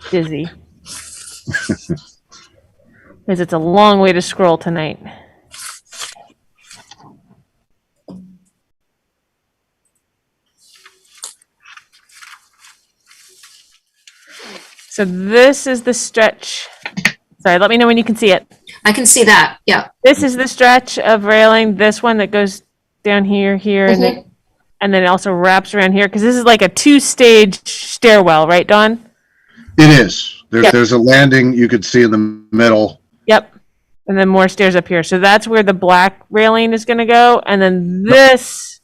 dizzy. Because it's a long way to scroll tonight. So this is the stretch. Sorry, let me know when you can see it. I can see that, yeah. This is the stretch of railing, this one that goes down here, and then it also wraps around here, because this is like a 2-stage stairwell, right, Dawn? It is. Yep. There's a landing you could see in the middle. Yep. And then more stairs up here. So that's where the black railing is going to go. And then this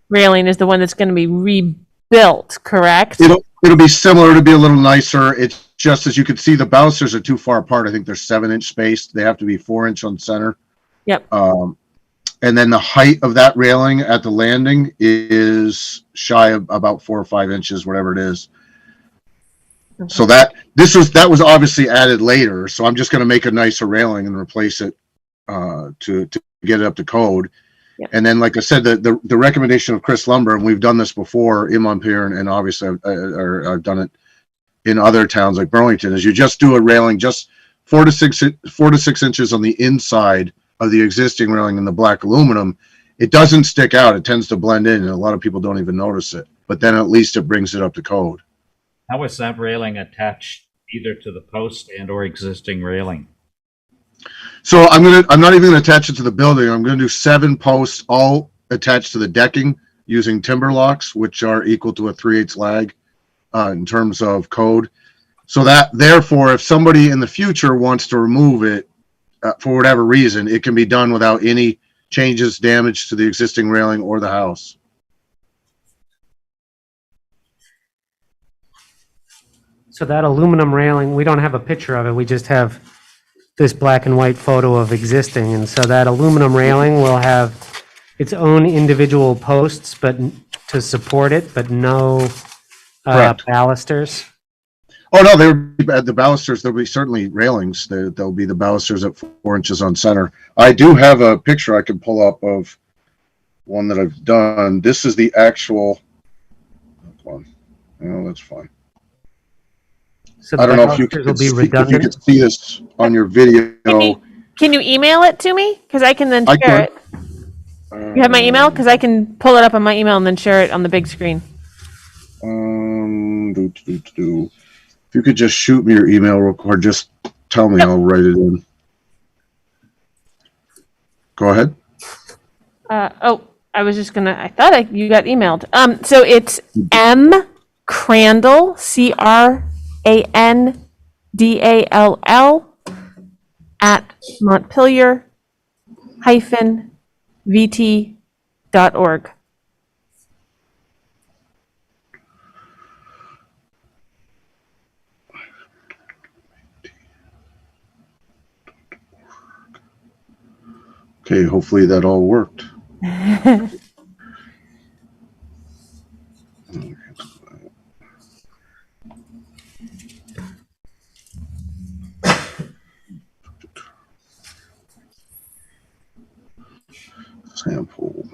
railing is the one that's going to be rebuilt, correct? It'll be similar to be a little nicer. It's just, as you can see, the balusters are too far apart. I think they're 7-inch spaced. They have to be 4-inch on center. Yep. And then the height of that railing at the landing is shy of about 4 or 5 inches, whatever it is. Okay. So that was obviously added later. So I'm just going to make a nicer railing and replace it to get it up to code. Yep. And then, like I said, the recommendation of Chris Lumber, and we've done this before in Montpelier, and obviously I've done it in other towns like Burlington, is you just do a railing just 4 to 6 inches on the inside of the existing railing in the black aluminum. It doesn't stick out. It tends to blend in, and a lot of people don't even notice it. But then at least it brings it up to code. How is that railing attached either to the post and or existing railing? So I'm not even gonna attach it to the building. I'm gonna do 7 posts all attached to the decking using timber locks, which are equal to a 3/8 lag in terms of code. So that, therefore, if somebody in the future wants to remove it for whatever reason, it can be done without any changes, damage to the existing railing or the house. So that aluminum railing, we don't have a picture of it. We just have this black and white photo of existing. And so that aluminum railing will have its own individual posts, but to support it, but no balusters. Oh, no, the balusters, there'll be certainly railings. There'll be the balusters at 4 inches on center. I do have a picture I can pull up of one that I've done. This is the actual one. Oh, that's fine. So I don't know if you can see this on your video. Can you email it to me? Because I can then share it. You have my email? Because I can pull it up on my email and then share it on the big screen. If you could just shoot me your email real quick, or just tell me, I'll write it in. Go ahead. I was just gonna. I thought you got emailed. So it's M Crandall, CRANDALL at Montpelier-VT.org. Okay, hopefully that all worked. Sample.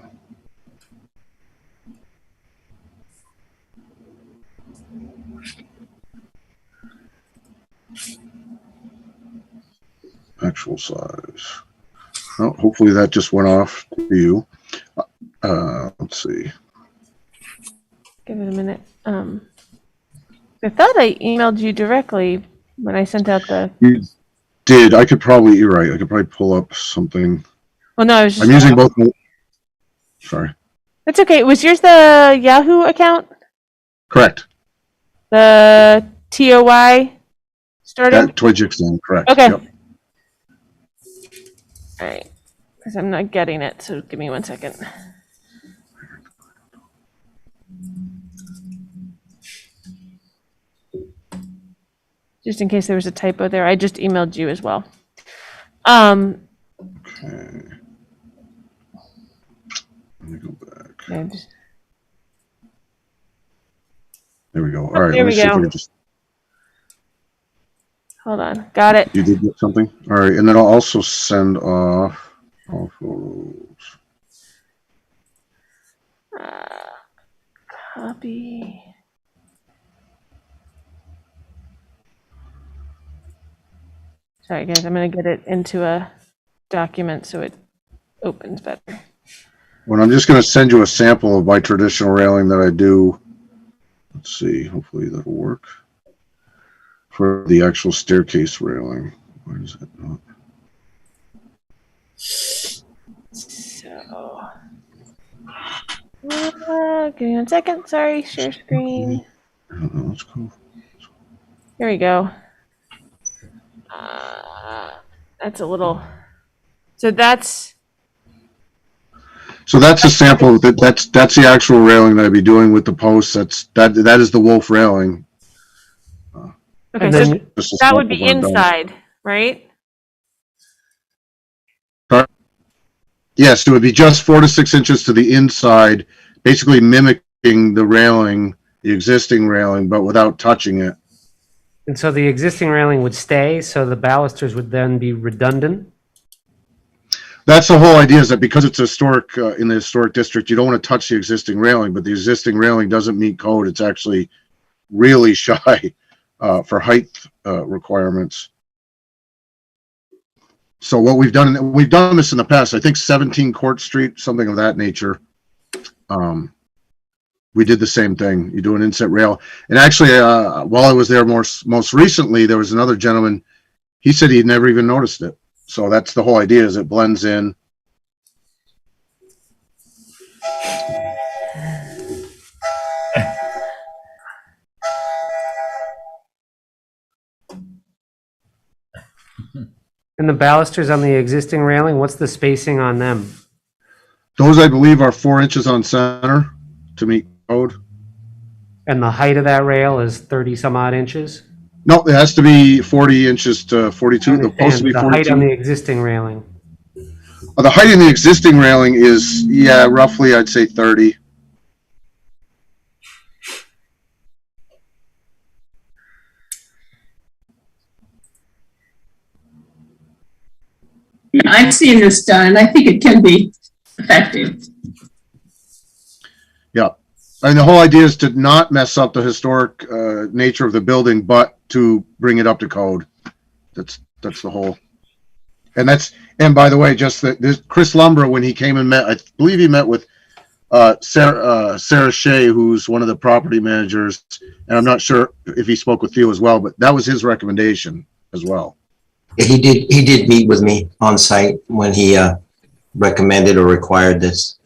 Actual size. Oh, hopefully that just went off to you. Let's see. Give it a minute. I thought I emailed you directly when I sent out the. You did. You're right. I could probably pull up something. Well, no, I was just. I'm using both. Sorry. That's okay. Was yours the Yahoo account? Correct. The TOY starting? That Twitchixton, correct. Okay. Yep. All right. Because I'm not getting it, so give me 1 second. just in case there was a typo there. I just emailed you as well. Okay. Let me go back. Yeah, just- There we go. All right. there Let me we see if I go. can just, Hold on, got it. you did get something? All right. And then I'll also send off all photos. Copy. Sorry, guys, I'm going to get it into a document so it opens better. Well, I'm just going to send you a sample of my traditional railing that I do. Let's see. Hopefully that'll work. For the actual staircase railing. Why is it not? So, give me 1 second. Sorry, share screen. I don't know. Let's go. Here we go. That's a little. So that's. So that's a sample. That's the actual railing that I'd be doing with the posts. That is the wolf railing. Okay, And so then- Just a that would be sample of what I've done. inside, right? Yes, it would be just 4 to 6 inches to the inside, basically mimicking the railing, the existing railing, but without touching it. And so the existing railing would stay, so the balusters would then be redundant? That's the whole idea, is that because it's historic, in the historic district, you don't want to touch the existing railing, but the existing railing doesn't meet code. It's actually really shy for height requirements. So what we've done this in the past, I think 17 Court Street, something of that nature. We did the same thing. You do an inset rail. And actually, while I was there most recently, there was another gentleman, he said he'd never even noticed it. So that's the whole idea, is it blends in. And the balusters on the existing railing, what's the spacing on them? Those, I believe, are 4 inches on center to meet code. And the height of that rail is 30 some odd inches? No, it has to be 40 inches to 42. It's supposed to be The height on 42. the existing railing. The height in the existing railing is, yeah, roughly, I'd say 30. Yeah, I've seen this done, and I think it can be effective. Yeah. And the whole idea is to not mess up the historic nature of the building, but to bring it up to code. That's the whole. And by the way, just that this Chris Lumbra, when he came and met, I believe he met with Sarah Shea, who's one of the property managers, and I'm not sure if he spoke with Theo as well, but that was his recommendation as well. Yeah, he did meet with me on site when he recommended or required this.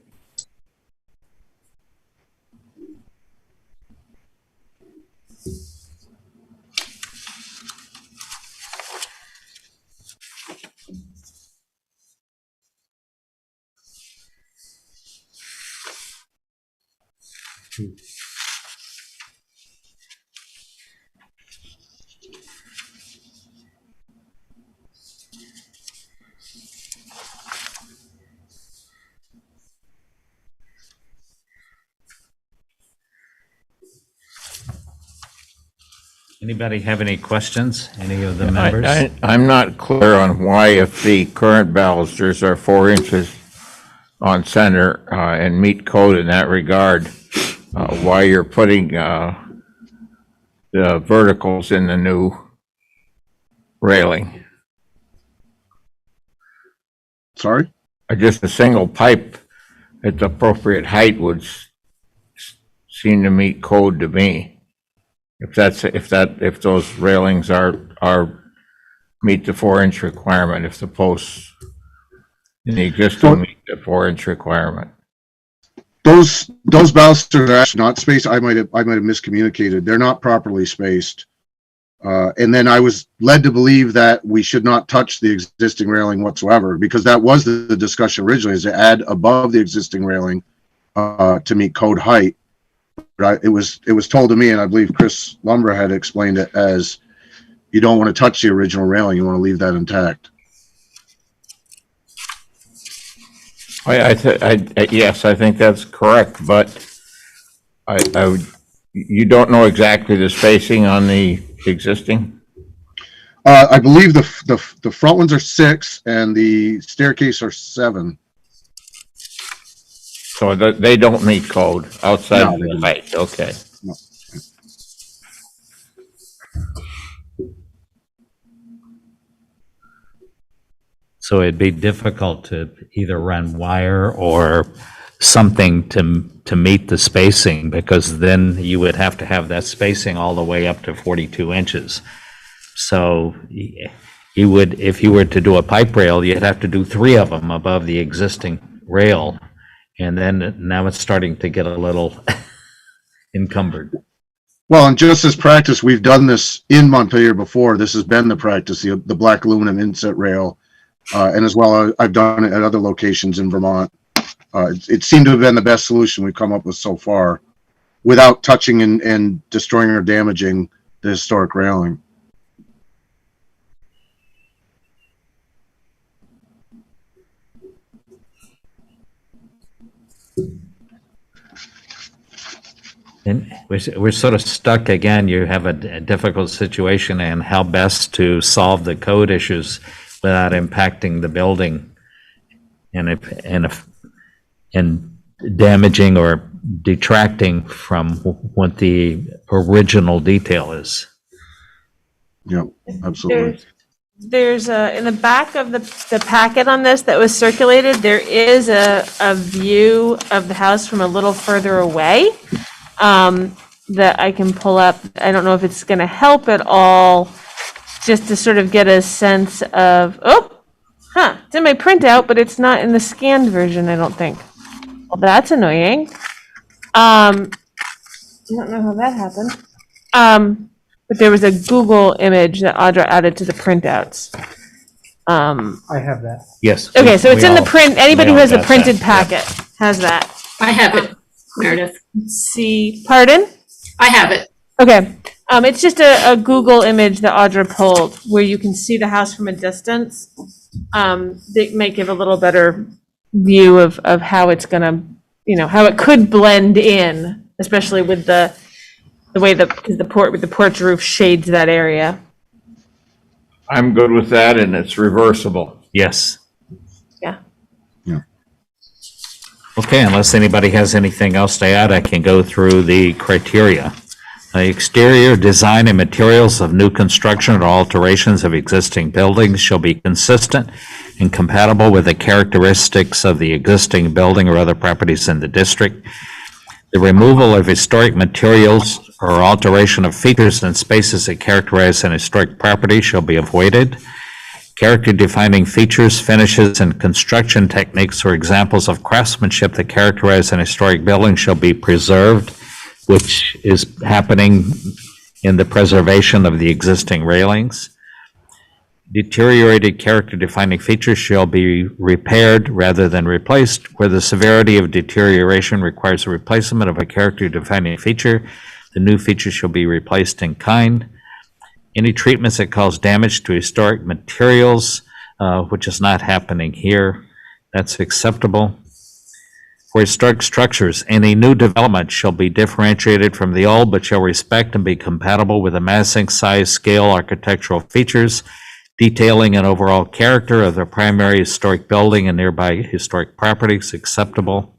Anybody have any questions? Any of the members? I'm not clear on why, if the current balusters are 4 inches on center and meet code in that regard, why you're putting the verticals in the new railing. Sorry? Just a single pipe at the appropriate height would seem to meet code to me. If those railings meet the 4-inch requirement, if the posts in the existing meet the 4-inch requirement. Those balusters are actually not spaced. I might have miscommunicated. They're not properly spaced. And then I was led to believe that we should not touch the existing railing whatsoever, because that was the discussion originally, is to add above the existing railing to meet code height. But it was told to me, and I believe Chris Lumbra had explained it as, you don't want to touch the original railing. You want to leave that intact. Yes, I think that's correct, but you don't know exactly the spacing on the existing? I believe the front ones are 6 and the staircase are 7. So they don't meet code outside No, of they the don't. height, okay. No. So it'd be difficult to either run wire or something to meet the spacing, because then you would have to have that spacing all the way up to 42 inches. So you would, if you were to do a pipe rail, you'd have to do 3 of them above the existing rail. And then now it's starting to get a little encumbered. Well, and just as practice, we've done this in Montpelier before. This has been the practice, the black aluminum inset rail. And as well, I've done it at other locations in Vermont. It seemed to have been the best solution we've come up with so far, without touching and destroying or damaging the historic railing. And we're sort of stuck again. You have a difficult situation and how best to solve the code issues without impacting the building and damaging or detracting from what the original detail is. Yep, absolutely. There's in the back of the packet on this that was circulated, there is a view of the house from a little further away that I can pull up. I don't know if it's going to help at all, just to sort of get a sense of, it's in my printout, but it's not in the scanned version, I don't think. Well, that's annoying. I don't know how that happened. But there was a Google image that Audra added to the printouts. I have that. Yes. Okay, so it's in the print. Anybody who has a got printed that, packet has that. I have it, Meredith. See, pardon? I have it. Okay, it's just a Google image that Audra pulled where you can see the house from a distance. They may give a little better view of how it's gonna, how it could blend in, especially with the way because the porch roof shades that area. I'm good with that, and it's reversible. Yes. Yeah. Okay, unless anybody has anything else to add, I can go through the criteria. The exterior design and materials of new construction or alterations of existing buildings shall be consistent and compatible with the characteristics of the existing building or other properties in the district. The removal of historic materials or alteration of features and spaces that characterize an historic property shall be avoided. Character-defining features, finishes, and construction techniques or examples of craftsmanship that characterize an historic building shall be preserved, which is happening in the preservation of the existing railings. Deteriorated character-defining features shall be repaired rather than replaced. Where the severity of deterioration requires a replacement of a character-defining feature, the new feature shall be replaced in kind. Any treatments that cause damage to historic materials, which is not happening here, that's acceptable. For historic structures, any new development shall be differentiated from the old, but shall respect and be compatible with the massing, size, scale, architectural features, detailing and overall character of the primary historic building and nearby historic properties, acceptable.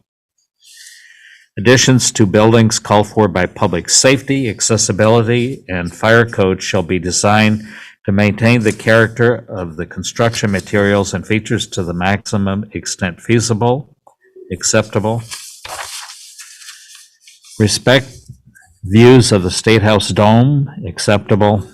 Additions to buildings called for by public safety, accessibility, and fire code shall be designed to maintain the character of the construction materials and features to the maximum extent feasible, acceptable. Respect views of the State House dome, acceptable.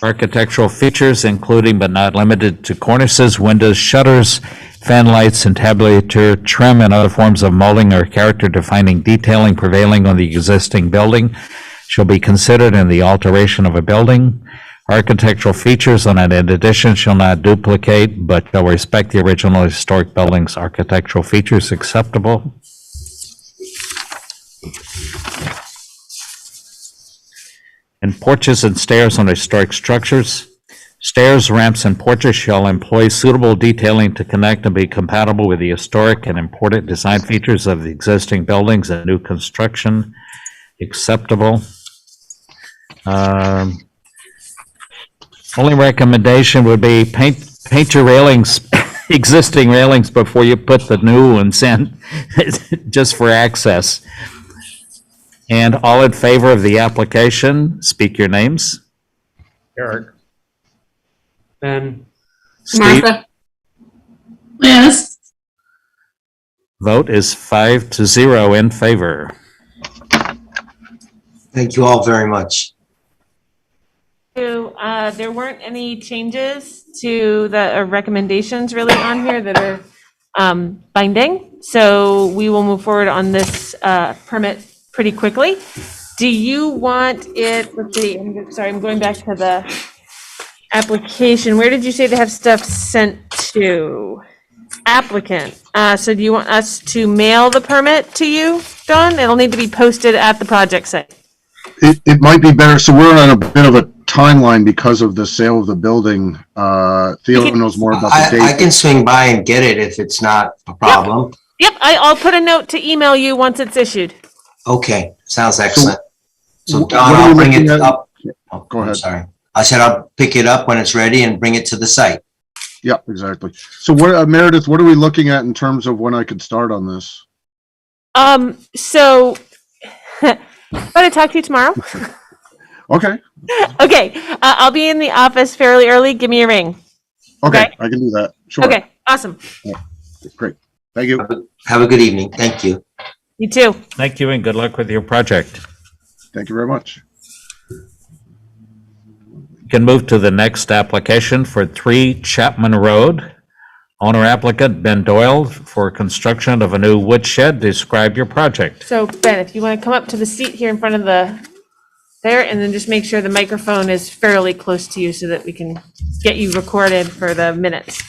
Architectural features, including but not limited to cornices, windows, shutters, fan lights, entablature, trim, and other forms of molding or character-defining detailing prevailing on the existing building shall be considered in the alteration of a building. Architectural features on an addition shall not duplicate, but shall respect the original historic building's architectural features, acceptable. And porches and stairs on historic structures. Stairs, ramps, and porches shall employ suitable detailing to connect and be compatible with the historic and important design features of the existing buildings and new construction. Acceptable. Only recommendation would be paint your railings, existing railings before you put the new ones in, just for access. And all in favor of the application, speak your names. Eric. Ben. Steve, Martha, Liz? vote is 5-0 in favor. Thank you all very much. So, there weren't any changes to the recommendations really on here that are binding. So we will move forward on this permit pretty quickly. Do you want it, let's see, I'm going back to the application. Where did you say to have stuff sent to? Applicant. So do you want us to mail the permit to you, Dawn? It'll need to be posted at the project site. It might be better, so we're on a bit of a timeline because of the sale of the building. Theo knows more about the date. I can swing by and get it if it's not a problem. Yep, I'll put a note to email you once it's issued. Okay, sounds excellent. So what Don, are I'll we bring it looking at? up. Oh, Go I'm ahead. sorry. I said I'll pick it up when it's ready and bring it to the site. Yeah, exactly. So what, Meredith, what are we looking at in terms of when I could start on this? So, I'll talk to you tomorrow. Okay, Okay, I'll be in the office fairly early. Give me a ring. okay, Okay. I can do that. Sure. Okay, awesome. Great. Thank you. Have a good evening. Thank you. You too. Thank you and good luck with your project. Thank you very much. You can move to the next application for 3 Chapman Road. Owner applicant Ben Doyle for construction of a new woodshed. Describe your project. So Ben, if you want to come up to the seat here in front of there, and then just make sure the microphone is fairly close to you so that we can get you recorded for the minutes.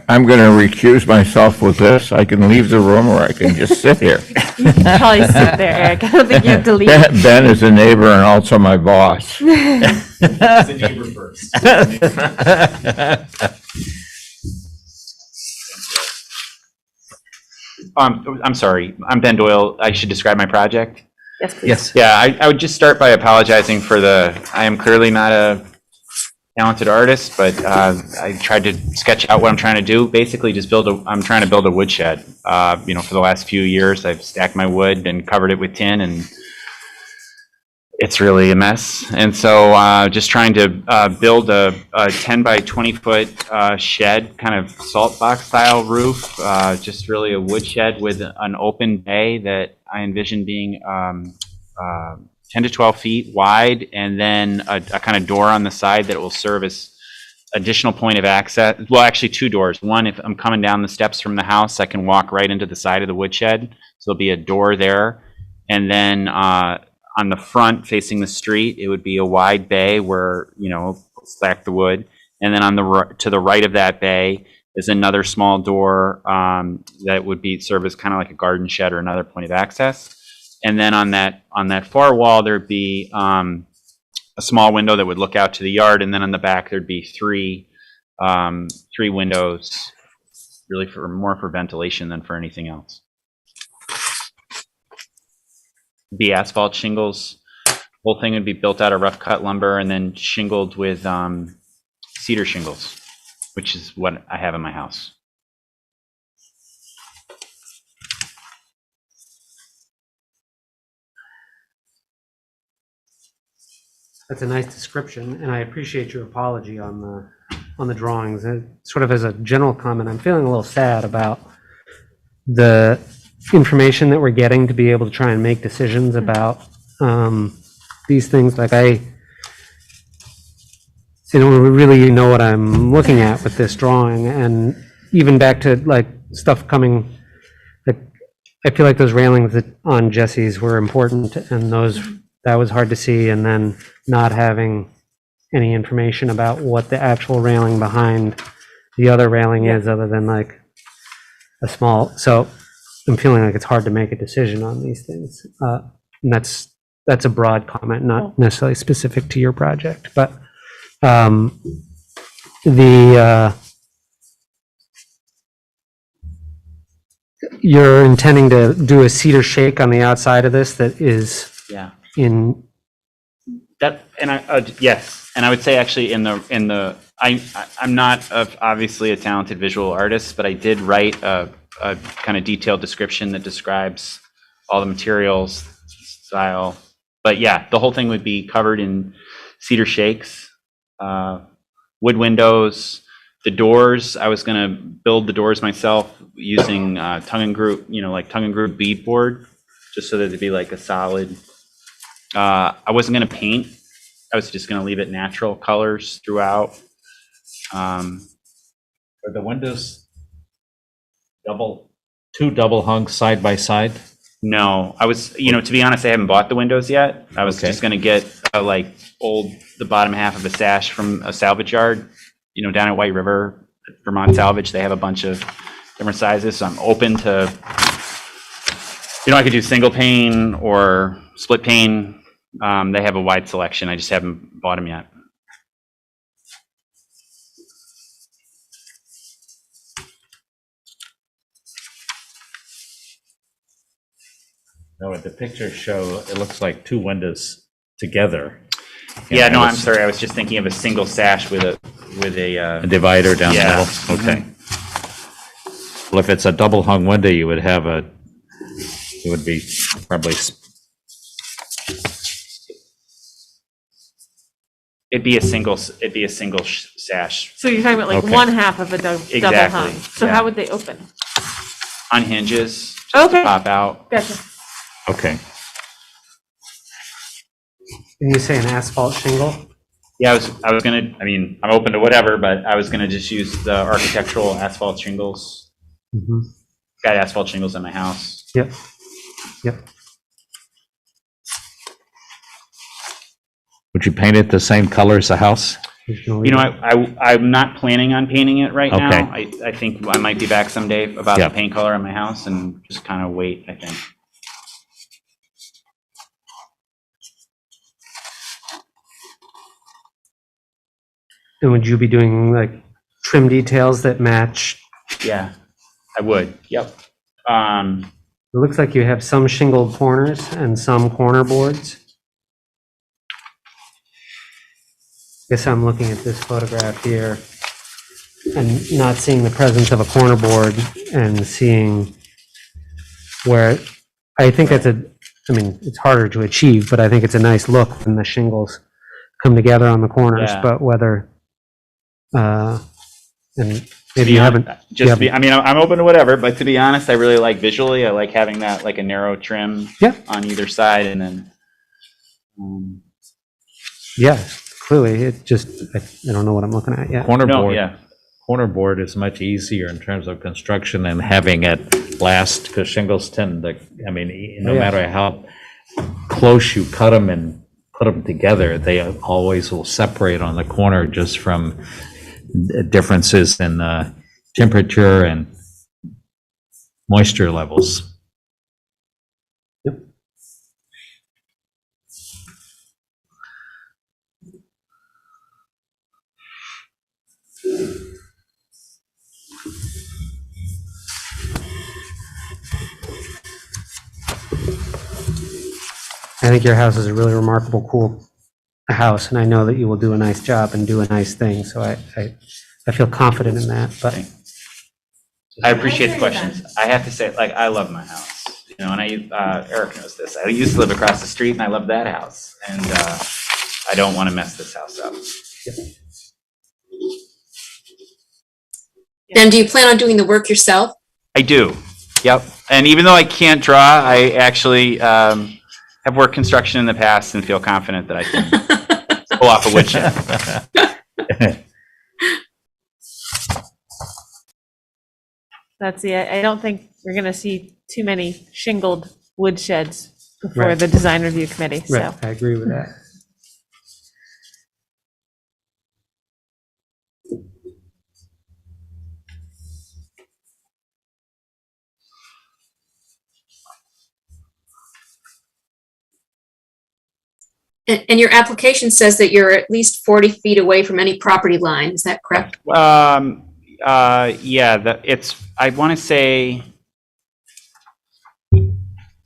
I'm going to recuse myself with this. I can leave the room or I can just sit here. You can probably sit there, Eric. I don't think you have to leave. Ben is a neighbor and also my boss. The neighbor first. I'm sorry. I'm Ben Doyle. I should describe my project. Yes, please. Yes. Yeah, I would just start by apologizing for I am clearly not a talented artist, but I tried to sketch out what I'm trying to do. Basically, I'm trying to build a woodshed. For the last few years, I've stacked my wood and covered it with tin, and it's really a mess. And so just trying to build a 10 by 20 foot shed, kind of salt box style roof, just really a woodshed with an open bay that I envision being 10 to 12 feet wide, and then a kind of door on the side that will serve as additional point of access. Well, actually 2 doors. One, if I'm coming down the steps from the house, I can walk right into the side of the woodshed. So there'll be a door there. And then on the front facing the street, it would be a wide bay where, stack the wood. And then to the right of that bay is another small door that would serve as kind of like a garden shed or another point of access. And then on that far wall, there'd be a small window that would look out to the yard. And then on the back, there'd be three windows, really more for ventilation than for anything else. Be asphalt shingles. Whole thing would be built out of rough cut lumber and then shingled with cedar shingles, which is what I have in my house. That's a nice description, and I appreciate your apology on the drawings. And sort of as a general comment, I'm feeling a little sad about the information that we're getting to be able to try and make decisions about these things. Like I don't really know what I'm looking at with this drawing, and even back to like stuff coming. Like I feel like those railings on Jesse's were important, and that was hard to see, and then not having any information about what the actual railing behind the other railing is, other than like a small. So I'm feeling like it's hard to make a decision on these things, and that's that's a broad comment, Oh. not necessarily specific to your project, but the you're intending to do a cedar shake on the outside of this that is Yeah. in, That, and yes, and I would say actually I'm not obviously a talented visual artist, but I did write a kind of detailed description that describes all the materials, style. But yeah, the whole thing would be covered in cedar shakes, wood windows, the doors. I was gonna build the doors myself using tongue and groove, like tongue and groove beadboard, just so that it'd be like a solid. I wasn't gonna paint. I was just gonna leave it natural colors throughout. Are the windows two double hung side by side? No, I was, to be honest, I haven't bought the windows yet. I was Okay. just gonna get the bottom half of a sash from a salvage yard, down at White River, Vermont Salvage. They have a bunch of different sizes, so I'm open to, I could do single pane or split pane. They have a wide selection. I just haven't bought them yet. No, the pictures show, it looks like two windows together. Yeah, no, I I'm was- sorry. I was just thinking of a single sash with A divider down the Yeah. middle? Okay. Well, if it's a double hung window, it would be probably, it'd be a single sash So you're talking about like Okay. one half of a double Exactly, hung. So yeah. how would they open? on hinges, just Okay. to pop out. Gotcha. okay. and you say an asphalt shingle? Yeah, I was gonna, I'm open to whatever, but I was gonna just use the architectural asphalt shingles. Mhm. Got asphalt shingles in my house. Yep, yep. Would you paint it the same color as the house? I'm not planning on painting it right now. Okay. I think I might be back someday about Yeah. the paint color in my house and just kind of wait, I think. And would you be doing like trim details that match? Yeah, I would. Yep. It looks like you have some shingled corners and some corner boards. Guess I'm looking at this photograph here and not seeing the presence of a corner board and seeing where, I think it's harder to achieve, but I think it's a nice look when the shingles come together on the corners, Yeah. but whether, and maybe you haven't. I'm open to whatever, but to be honest, I really like visually, I like having that like a narrow trim Yeah. on either side and then, Yeah, clearly, it just, I don't know what I'm looking at yet. Corner board is much easier in terms of construction than having it last, because shingles tend to, no Yeah. matter how close you cut them and put them together, they always will separate on the corner just from differences in temperature and moisture levels. I think your house is a really remarkable, cool house, and I know that you will do a nice job and do a nice thing, so I feel confident in that, but I appreciate the questions. I have to say, I love my house, and Eric knows this. I used to live across the street and I love that house, and I don't want to mess this house up. Then do you plan on doing the work yourself? I do, yep. And even though I can't draw, I actually have worked construction in the past and feel confident that I can pull off a woodshed. I don't think we're gonna see too many shingled woodsheds before Right. the design review committee, so. right, I agree with that. And your application says that you're at least 40 feet away from any property line. Is that correct? Yeah, I want to say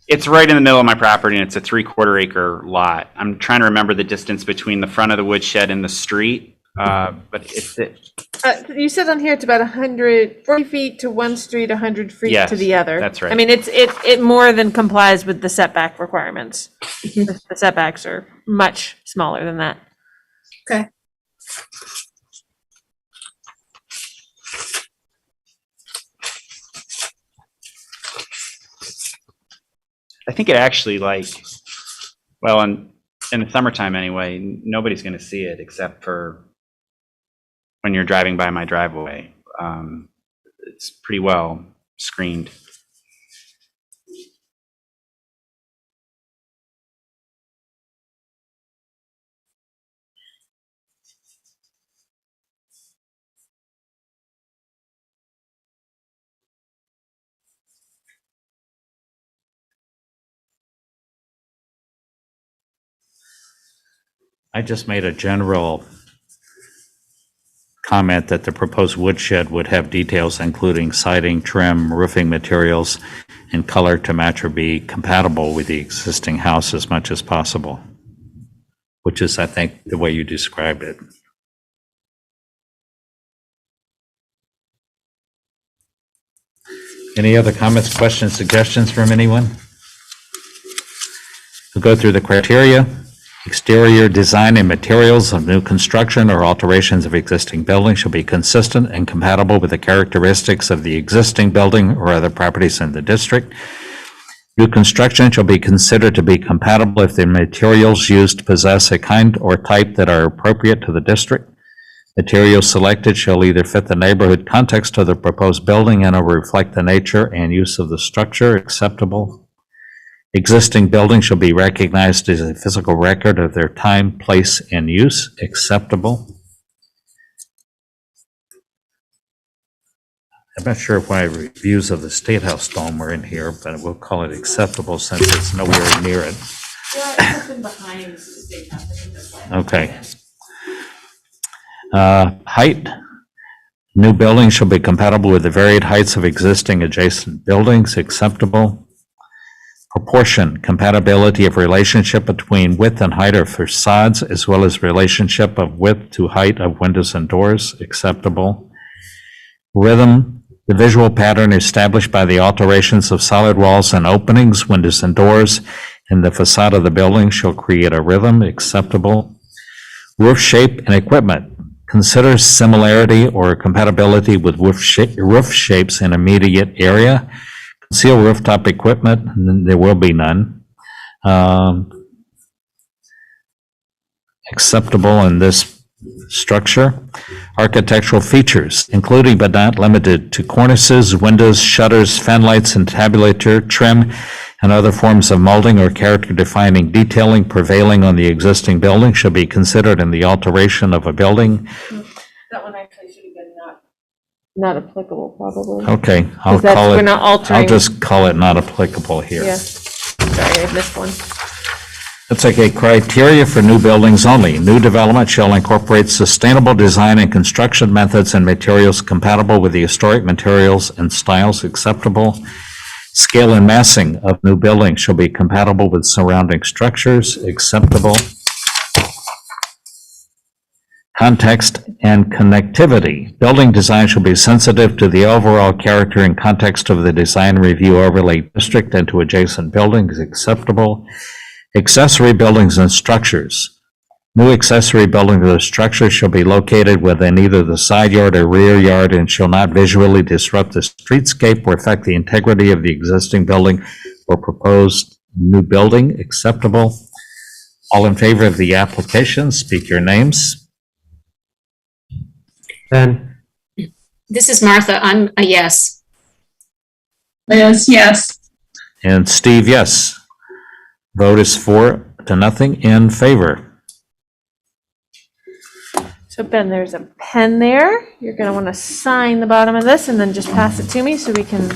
it's right in the middle of my property, and it's a 3/4 acre lot. I'm trying to remember the distance between the front of the woodshed and the street, but You said on here it's about 140 feet to one street, 100 feet Yes, to the other. that's right. I mean, it more than complies with the setback requirements. The setbacks are much smaller than that. Okay. I think it actually well, in the summertime anyway, nobody's going to see it except for when you're driving by my driveway. It's pretty well screened. I just made a general comment that the proposed woodshed would have details including siding, trim, roofing materials, and color to match or be compatible with the existing house as much as possible, which is, I think, the way you described it. Any other comments, questions, suggestions from anyone? We'll go through the criteria. Exterior design and materials of new construction or alterations of existing buildings shall be consistent and compatible with the characteristics of the existing building or other properties in the district. New construction shall be considered to be compatible if the materials used possess a kind or type that are appropriate to the district. Materials selected shall either fit the neighborhood context of the proposed building and or reflect the nature and use of the structure. Acceptable. Existing buildings shall be recognized as a physical record of their time, place, and use. Acceptable. I'm not sure why reviews of the State House dome were in here, but we'll call it acceptable since it's nowhere near it. Okay. Height. New buildings shall be compatible with the varied heights of existing adjacent buildings. Acceptable. Proportion, compatibility of relationship between width and height of facades, as well as relationship of width to height of windows and doors. Acceptable. Rhythm, the visual pattern established by the alterations of solid walls and openings, windows and doors in the facade of the building shall create a rhythm. Acceptable. Roof shape and equipment. Consider similarity or compatibility with roof shapes in immediate area. Conceal rooftop equipment, and there will be none. Acceptable in this structure. Architectural features, including but not limited to cornices, windows, shutters, fanlights, entablature, trim, and other forms of molding or character-defining detailing prevailing on the existing building should be considered in the alteration of a building. That one actually should have been not applicable, probably. Okay, We're not altering. I'll just call it not applicable here. Yeah. Sorry, I missed one. That's okay. Criteria for new buildings only. New development shall incorporate sustainable design and construction methods and materials compatible with the historic materials and styles acceptable. Scale and massing of new buildings shall be compatible with surrounding structures. Acceptable. Context and connectivity. Building design shall be sensitive to the overall character and context of the design review overlay district and to adjacent buildings. Acceptable. Accessory buildings and structures. New accessory buildings or structures shall be located within either the side yard or rear yard and shall not visually disrupt the streetscape or affect the integrity of the existing building or proposed new building. Acceptable. All in favor of the application, speak your names. Ben, This is Martha. I'm a yes. Liz, yes. And Steve, yes. Vote is 4-0 in favor. So Ben, there's a pen there. You're gonna wanna sign the bottom of this and then just pass it to me so we can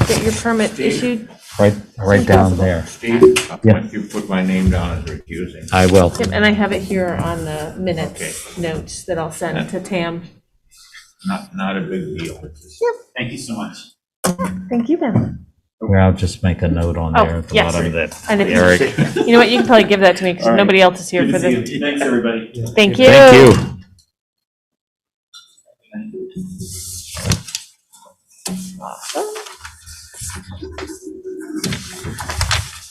get your permit issued. right down there. Steve, Yeah. once you put my name down as recusing. I will. Yep, and I have it here on the minutes notes that I'll send to Tam. Not a big deal. Thank you so much. Thank you, Ben. Well, I'll just make a note on there at the yes. bottom that And if Eric. you know what, you can probably give that to me because All right. nobody else is here Good for to see this. you. Thanks, everybody. Thank you. Thank you.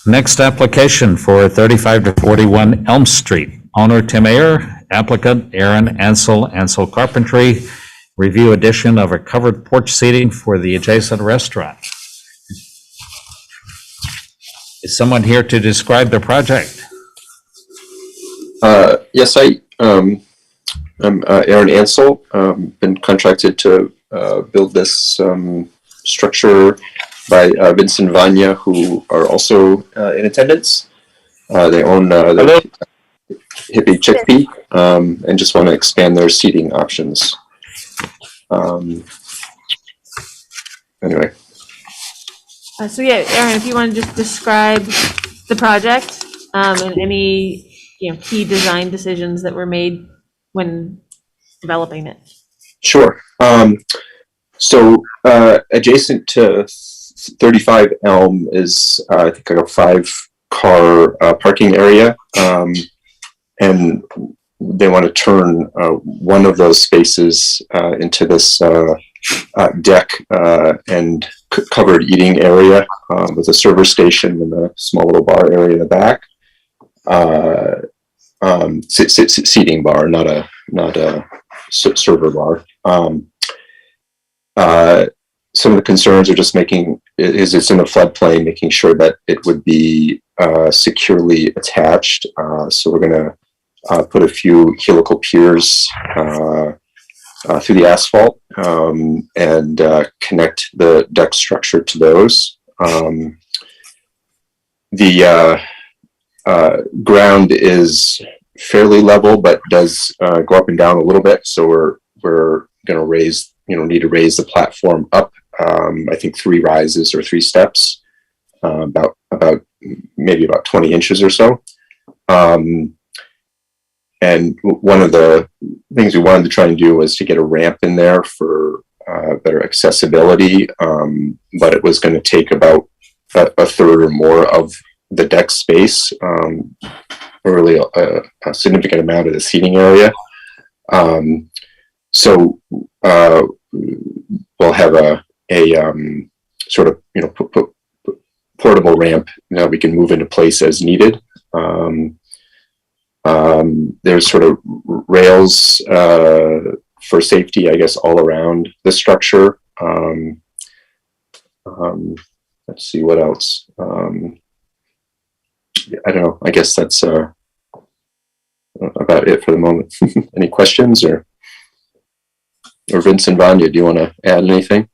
Next application for 35 to 41 Elm Street. Owner Tim Ayer, applicant Aaron Ansel Carpentry. Review addition of a covered porch seating for the adjacent restaurant. Is someone here to describe the project? Yes, I'm Aaron Ansel. Been contracted to build this structure by Vincent Vanya, who are also in attendance. They own the Hippie Chickpea and just want to expand their seating options. Anyway. So yeah, Aaron, if you want to just describe the project and any key design decisions that were made when developing it. Sure. So adjacent to 35 Elm is I think like a 5-car parking area, and they want to turn one of those spaces into this deck and covered eating area with a server station and a small little bar area in the back. Seating bar, not a server bar. Some of the concerns are just it's in a floodplain, making sure that it would be securely attached. So we're going to put a few helical piers through the asphalt and connect the deck structure to those. The ground is fairly level, but does go up and down a little bit. So we're going to need to raise the platform up. I think 3 rises or 3 steps, maybe about 20 inches or so. And one of the things we wanted to try and do was to get a ramp in there for better accessibility, but it was going to take about a third or more of the deck space, really a significant amount of the seating area. So we'll have a sort of portable ramp that we can move into place as needed. There's sort of rails for safety, I guess, all around the structure. Let's see what else. I don't know. I guess that's about it for the moment. Any questions or Vincent Vanya, do you want to add anything?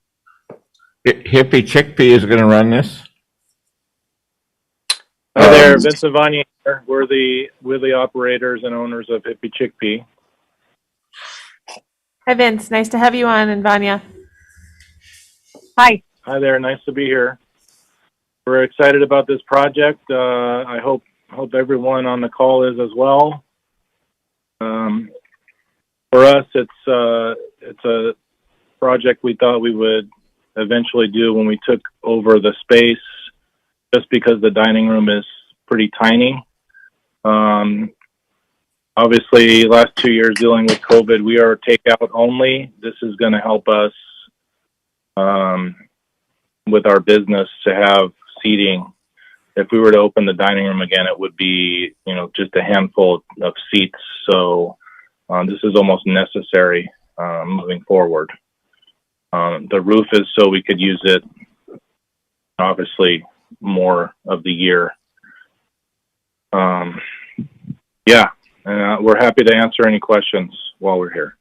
Hippie Chickpea is going to run this? Hi there, Vincent Vanya here. We're the operators and owners of Hippie Chickpea. Hi, Vince. Nice to have you on, and Vanya. Hi there. Nice to be here. We're excited about this project. I hope everyone on the call is as well. For us, it's a project we thought we would eventually do when we took over the space, just because the dining room is pretty tiny. Obviously, last 2 years dealing with COVID, we are takeout only. This is going to help us with our business to have seating. If we were to open the dining room again, it would be, just a handful of seats. So this is almost necessary moving forward. The roof is so we could use it, obviously, more of the year. We're happy to answer any questions while we're here.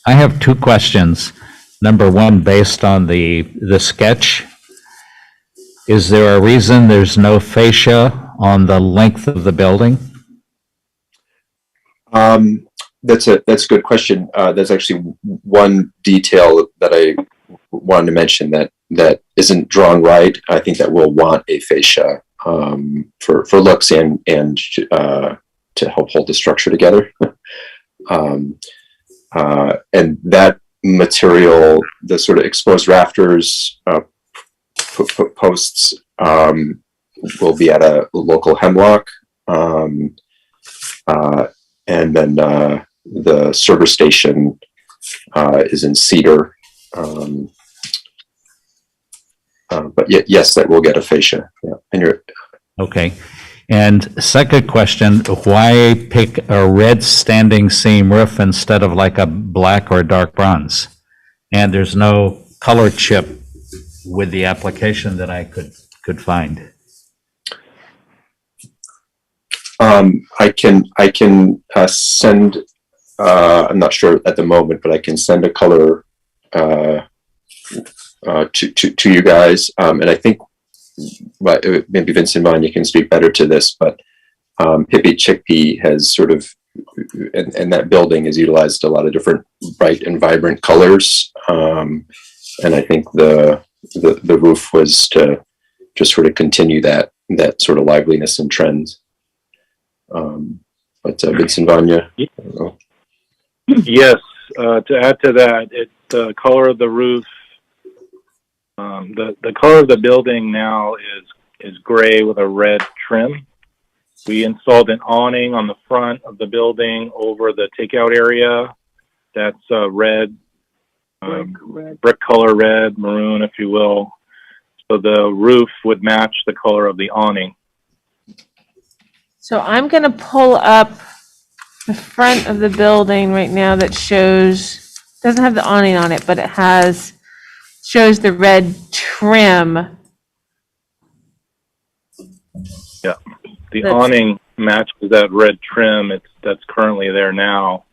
I have 2 questions. Number 1, based on the sketch, is there a reason there's no fascia on the length of the building? That's a good question. That's actually one detail that I wanted to mention, that that isn't drawn right, I think that we'll want a fascia for looks and to help hold the structure together. And that material, the sort of exposed rafters, posts, will be at a local hemlock. And then the server station is in cedar. But yes, that will get a fascia. Yeah. And you're Okay. And second question, why pick a red standing seam roof instead of like a black or dark bronze? And there's no color chip with the application that I could find. I can send. I'm not sure at the moment, but I can send a color to you guys. And I think maybe Vincent Vaughn, you can speak better to this, but Hippie Chickpea has sort of, and that building has utilized a lot of different bright and vibrant colors. And I think the roof was to just sort of continue that sort of liveliness and trends. But Vincent Vaughn, I don't know. Yes, to add to that, the color of the roof, the color of the building now is gray with a red trim. We installed an awning on the front of the building over the takeout area. That's red, brick color red, maroon, if you will. So the roof would match the color of the awning. So I'm going to pull up the front of the building right now that doesn't have the awning on it, but it shows the red trim. Yeah, the awning matches that red trim. That's currently there now.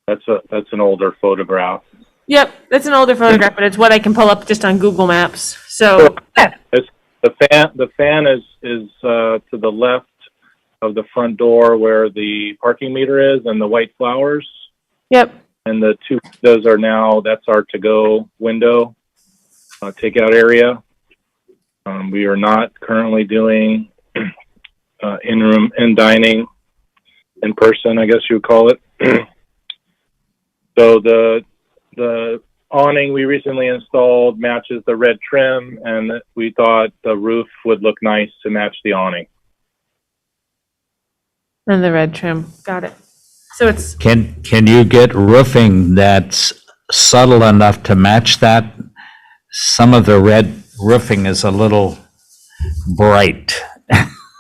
That's an older photograph. Yep, that's an older photograph, but it's what I can pull up just on Google Maps. So the fan is to the left of the front door where the parking meter is and the white flowers. Yep. And the two windows are now, that's our to-go window, takeout area. We are not currently doing in-room and dining in person, I guess you would call it. So the awning we recently installed matches the red trim, and we thought the roof would look nice to match the awning. And the red trim, got it. So it's Can you get roofing that's subtle enough to match that? Some of the red roofing is a little bright.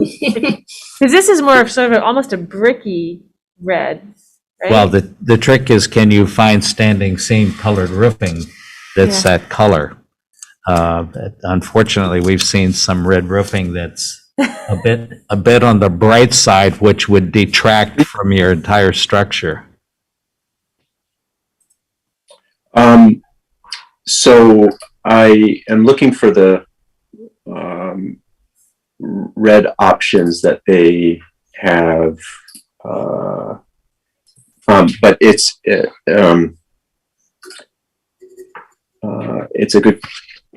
because this is more of sort of almost a bricky red, right? Well, the trick is, can you find standing seam colored roofing that's that color? Unfortunately, we've seen some red roofing that's a bit on the bright side, which would detract from your entire structure. So I am looking for the red options that they have, but it's a good.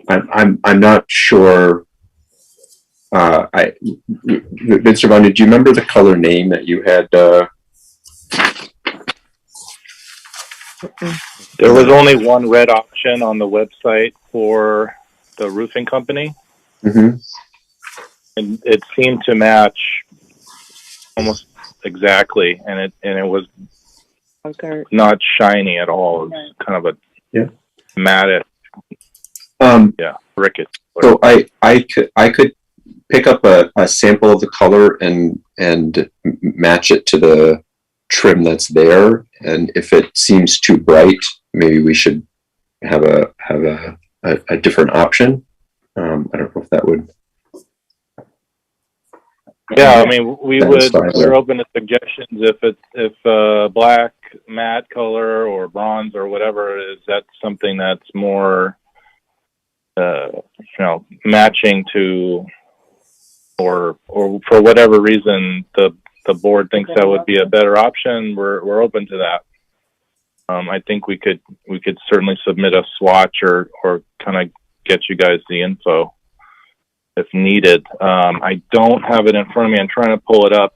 I'm not sure. Mr. Vaughn, did you remember the color name that you had? There was only one red option on the website for the roofing company. Mm-hmm. And it seemed to match almost exactly, and it was not shiny at all. It was kind of a matte, brick. So I could pick up a sample of the color and match it to the trim that's there, and if it seems too bright, maybe we should have a different option. I don't know if that would. Yeah, I mean, we're open to suggestions. If black, matte color, or bronze, or whatever it is, that's something that's more, matching to, or for whatever reason the board thinks that would be a better option. We're open to that. I think we could certainly submit a swatch or kind of get you guys the info if needed. I don't have it in front of me. I'm trying to pull it up.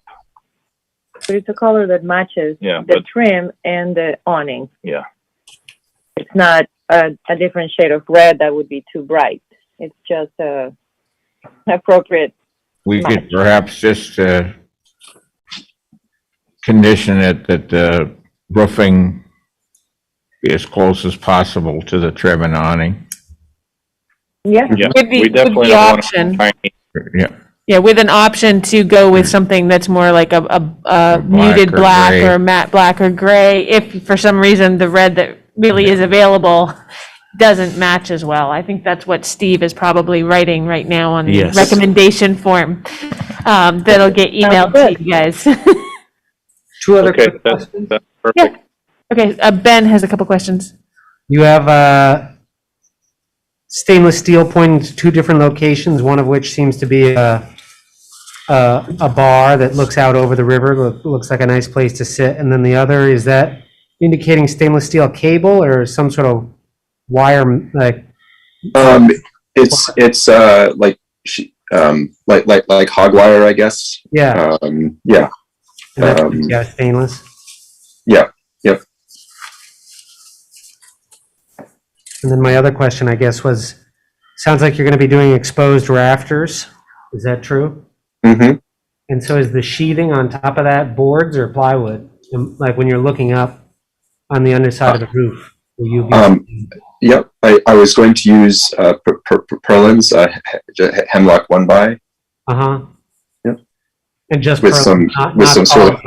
But it's a color that matches the trim and the awning. Yeah. It's not a different shade of red that would be too bright. It's just a appropriate. We match. could perhaps just condition it that the roofing be as close as possible to the trim and awning. Yeah. Yeah, With the- we definitely with the don't want option. tiny. Yeah. Yeah, with an option to go with something that's more like a muted or black gray. or matte black or gray, if for some reason the red that really is available doesn't match as well. I think that's what Steve is probably writing right now on the Yes. recommendation form. That'll get emailed to you guys. Two other Okay, quick that's questions. perfect. Okay, Ben has a couple questions. You have stainless steel pointing to two different locations, one of which seems to be a bar that looks out over the river, looks like a nice place to sit, and then the other, is that indicating stainless steel cable or some sort of wire, like? It's like hog wire, I guess. Yeah. Yeah. And that's, yeah, stainless. Yeah. Yep. And then my other question, I guess, was, sounds like you're going to be doing exposed rafters. Is that true? Mm-hmm. And so is the sheathing on top of that boards or plywood? And, like when you're looking up on the underside of the roof, will you be? Yep. I was going to use purlins, hemlock 1x. Uh-huh. Yep. And just With purlin, some sort of.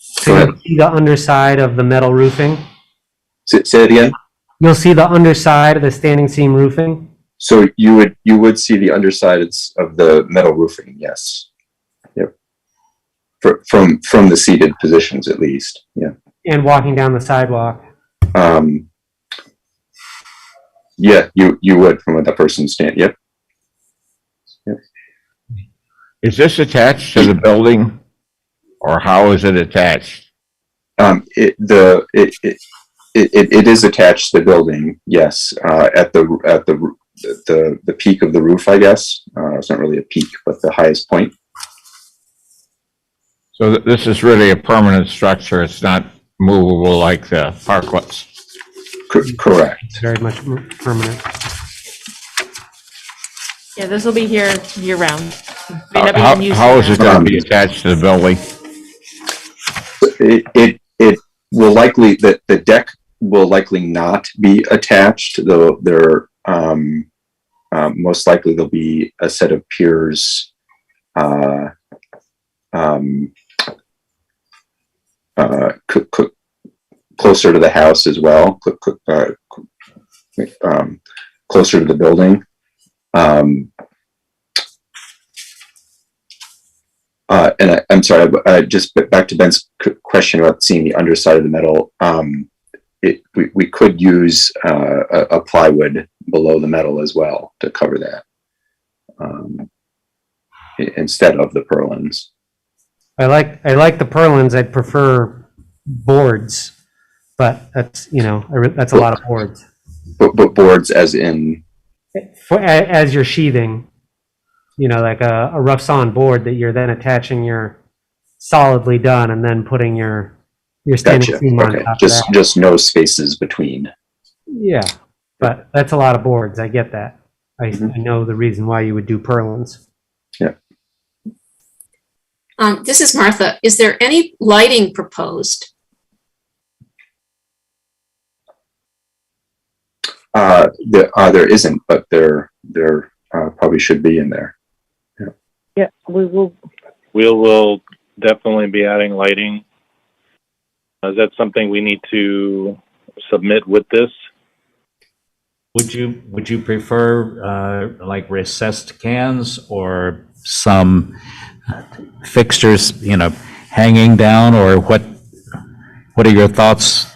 So you'll see the underside of the metal roofing? Say it again. You'll see the underside of the standing seam roofing? So you would see the undersides of the metal roofing, yes. Yep. From the seated positions, at least. Yeah. And walking down the sidewalk? Yeah, you would from the person's stand. Yep. Yep. Is this attached to the building, or how is it attached? It is attached to the building, yes. At the peak of the roof, I guess. It's not really a peak, but the highest point. So this is really a permanent structure. It's not movable like the parklets. Correct. It's very much permanent. Yeah, this will be here year round. May not be in use How is now. it going to be attached to the building? It will likely, the deck will likely not be attached, though there most likely there'll be a set of piers closer to the house as well, closer to the building. And I'm sorry, just back to Ben's question about seeing the underside of the metal. We could use a plywood below the metal as well to cover that, instead of the purlins. I like the purlins. I'd prefer boards, but that's, that's a lot of boards. But boards as in? As you're sheathing, like a rough sawn board that you're then attaching your solidly done and then putting your standing Gotcha. seam on Okay. top of that. Just no spaces between. Yeah, but that's a lot of boards. I get that. I know the reason why you would do purlins. Yeah. This is Martha. Is there any lighting proposed? There isn't, but there probably should be in there. Yeah, we will. We will definitely be adding lighting. Is that something we need to submit with this? Would you prefer like recessed cans or some fixtures, hanging down, or what are your thoughts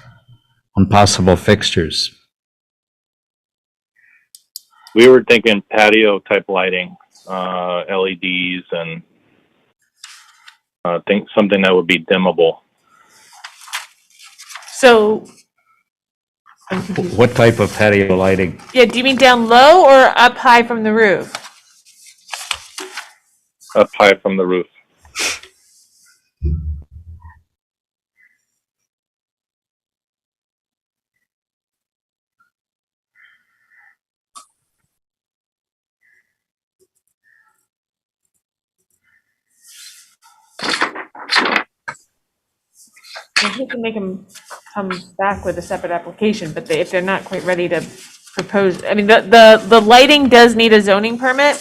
on possible fixtures? We were thinking patio type lighting, LEDs, and think something that would be dimmable. So I'm confused. What type of patio lighting? Yeah, do you mean down low or up high from the roof? Up high from the roof. We can make them come back with a separate application, but if they're not quite ready to propose, I mean, the lighting does need a zoning permit,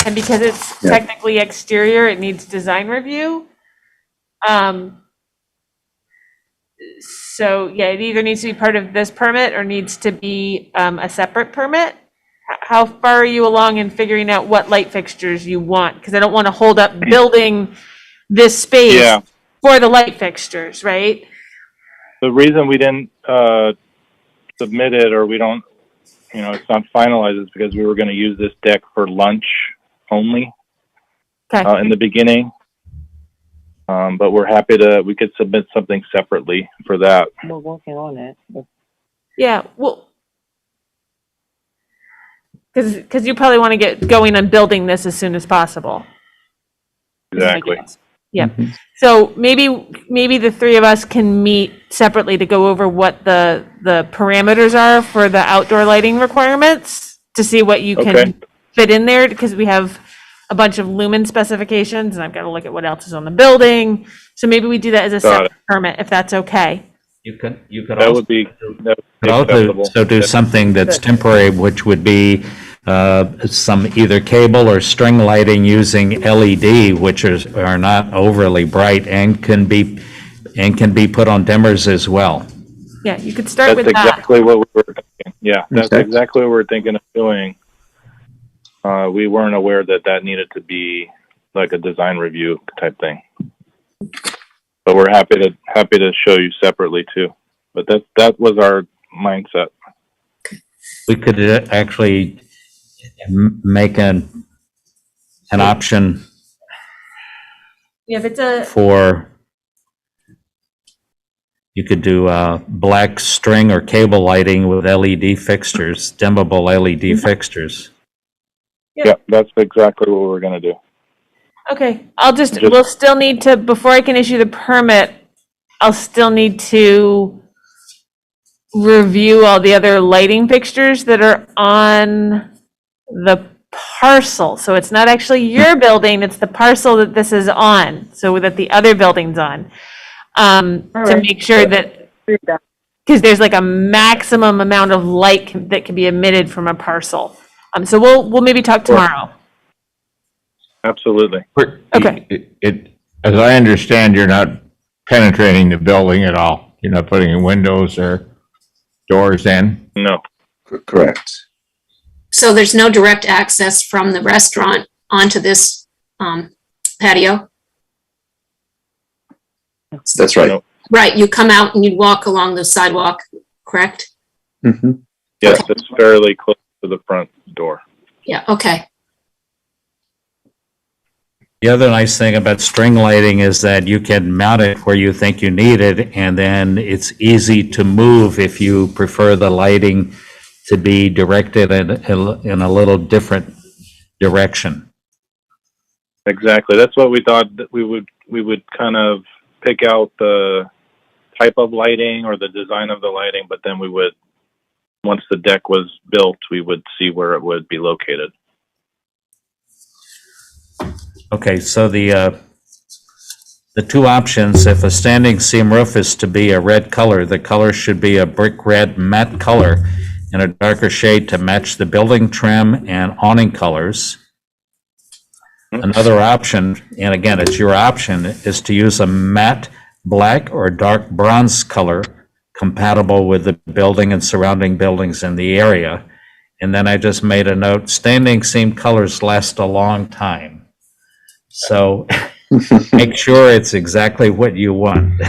and because it's Yeah. technically exterior, it needs design review. So, yeah, it either needs to be part of this permit or needs to be a separate permit. How far are you along in figuring out what light fixtures you want? Because I don't want to hold up building this space Yeah. for the light fixtures, right? The reason we didn't submit it, or we don't, it's not finalized, is because we were going to use this deck for lunch only Okay. in the beginning. But we're happy we could submit something separately for that. We're working on it. Yeah, well, because you probably want to get going on building this as soon as possible. Exactly. Yeah. So maybe the three of us can meet separately to go over what the parameters are for the outdoor lighting requirements, to see what you can Okay. fit in there, because we have a bunch of lumen specifications and I've got to look at what else is on the building. So maybe we do that as a Got separate permit, if that's okay. You could That also, would be could also acceptable. so do something that's temporary, which would be some either cable or string lighting using LED, which are not overly bright and can be put on dimmers as well. Yeah, you could start That's with that. exactly what we were thinking. Yeah, that's Okay. exactly what we were thinking of doing. We weren't aware that needed to be like a design review type thing. But we're happy to show you separately too. But that was our mindset. We could actually make an option Yeah, if it's a, for, you could do black string or cable lighting with LED fixtures, dimmable LED fixtures. Yeah. Yeah, that's exactly what we're gonna do. okay, Just- we'll still need to, before I can issue the permit, I'll still need to review all the other lighting fixtures that are on the parcel. So it's not actually your building, it's the parcel that this is on, so that the other building's on. To right. make sure that, because there's like a maximum amount of light that can be emitted from a parcel. So we'll maybe talk tomorrow. Absolutely. Okay. As I understand, you're not penetrating the building at all. You're not putting in windows or doors in. No. Correct. So there's no direct access from the restaurant onto this patio? That's right. No. Right, you come out and you walk along the sidewalk, correct? Mhm. Yes, it's fairly close to the front door. Yeah, okay. The other nice thing about string lighting is that you can mount it where you think you need it, and then it's easy to move if you prefer the lighting to be directed in a little different direction. Exactly. That's what we thought, that we would kind of pick out the type of lighting or the design of the lighting, but then we would, once the deck was built, we would see where it would be located. Okay, so the two options, if a standing seam roof is to be a red color, the color should be a brick red matte color in a darker shade to match the building trim and awning colors. Another option, and again, it's your option, is to use a matte black or dark bronze color compatible with the building and surrounding buildings in the area. And then I just made a note, standing seam colors last a long time. So make sure it's exactly what you want.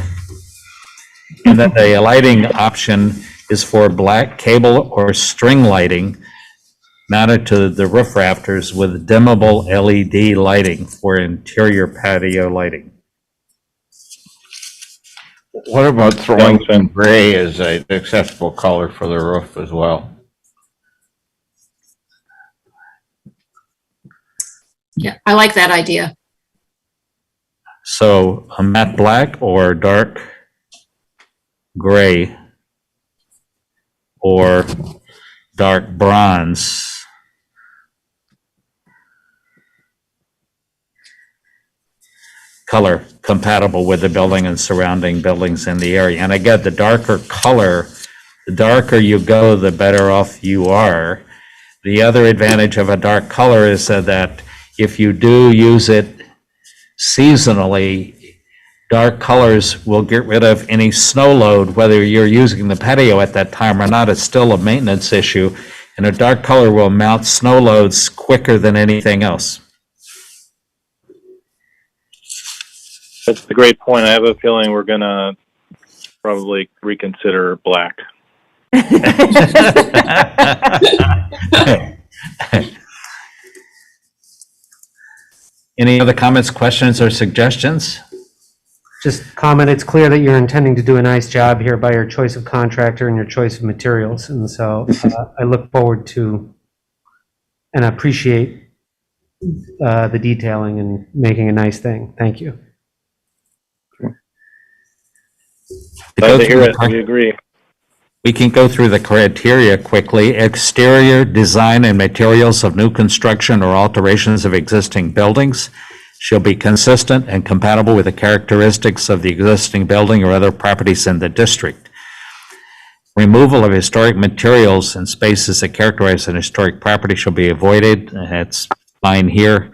And then the lighting option is for black cable or string lighting mounted to the roof rafters with dimmable LED lighting for interior patio lighting. What about throwing some gray as an acceptable color for the roof as well? Yeah, I like that idea. So a matte black or dark gray or dark bronze. Color compatible with the building and surrounding buildings in the area. And again, the darker color, the darker you go, the better off you are. The other advantage of a dark color is that if you do use it seasonally, dark colors will get rid of any snow load, whether you're using the patio at that time or not. It's still a maintenance issue, and a dark color will mount snow loads quicker than anything else. That's a great point. I have a feeling we're going to probably reconsider black. Any other comments, questions, or suggestions? Just comment, it's clear that you're intending to do a nice job here by your choice of contractor and your choice of materials. And so I look forward to and appreciate the detailing and making a nice thing. Thank you. Glad to hear it. We agree. We can go through the criteria quickly. Exterior design and materials of new construction or alterations of existing buildings shall be consistent and compatible with the characteristics of the existing building or other properties in the district. Removal of historic materials and spaces that characterize an historic property shall be avoided. That's fine here.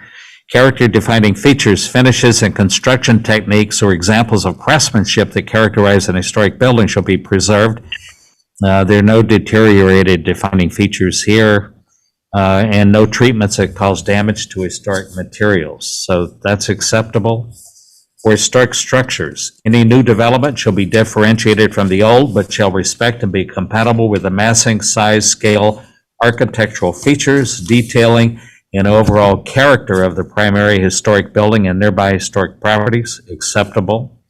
Character defining features, finishes, and construction techniques or examples of craftsmanship that characterize an historic building shall be preserved. There are no deteriorated defining features here, and no treatments that cause damage to historic materials. So that's acceptable. For historic structures, any new development shall be differentiated from the old, but shall respect and be compatible with the massing, size, scale, architectural features, detailing, and overall character of the primary historic building and nearby historic properties. Acceptable.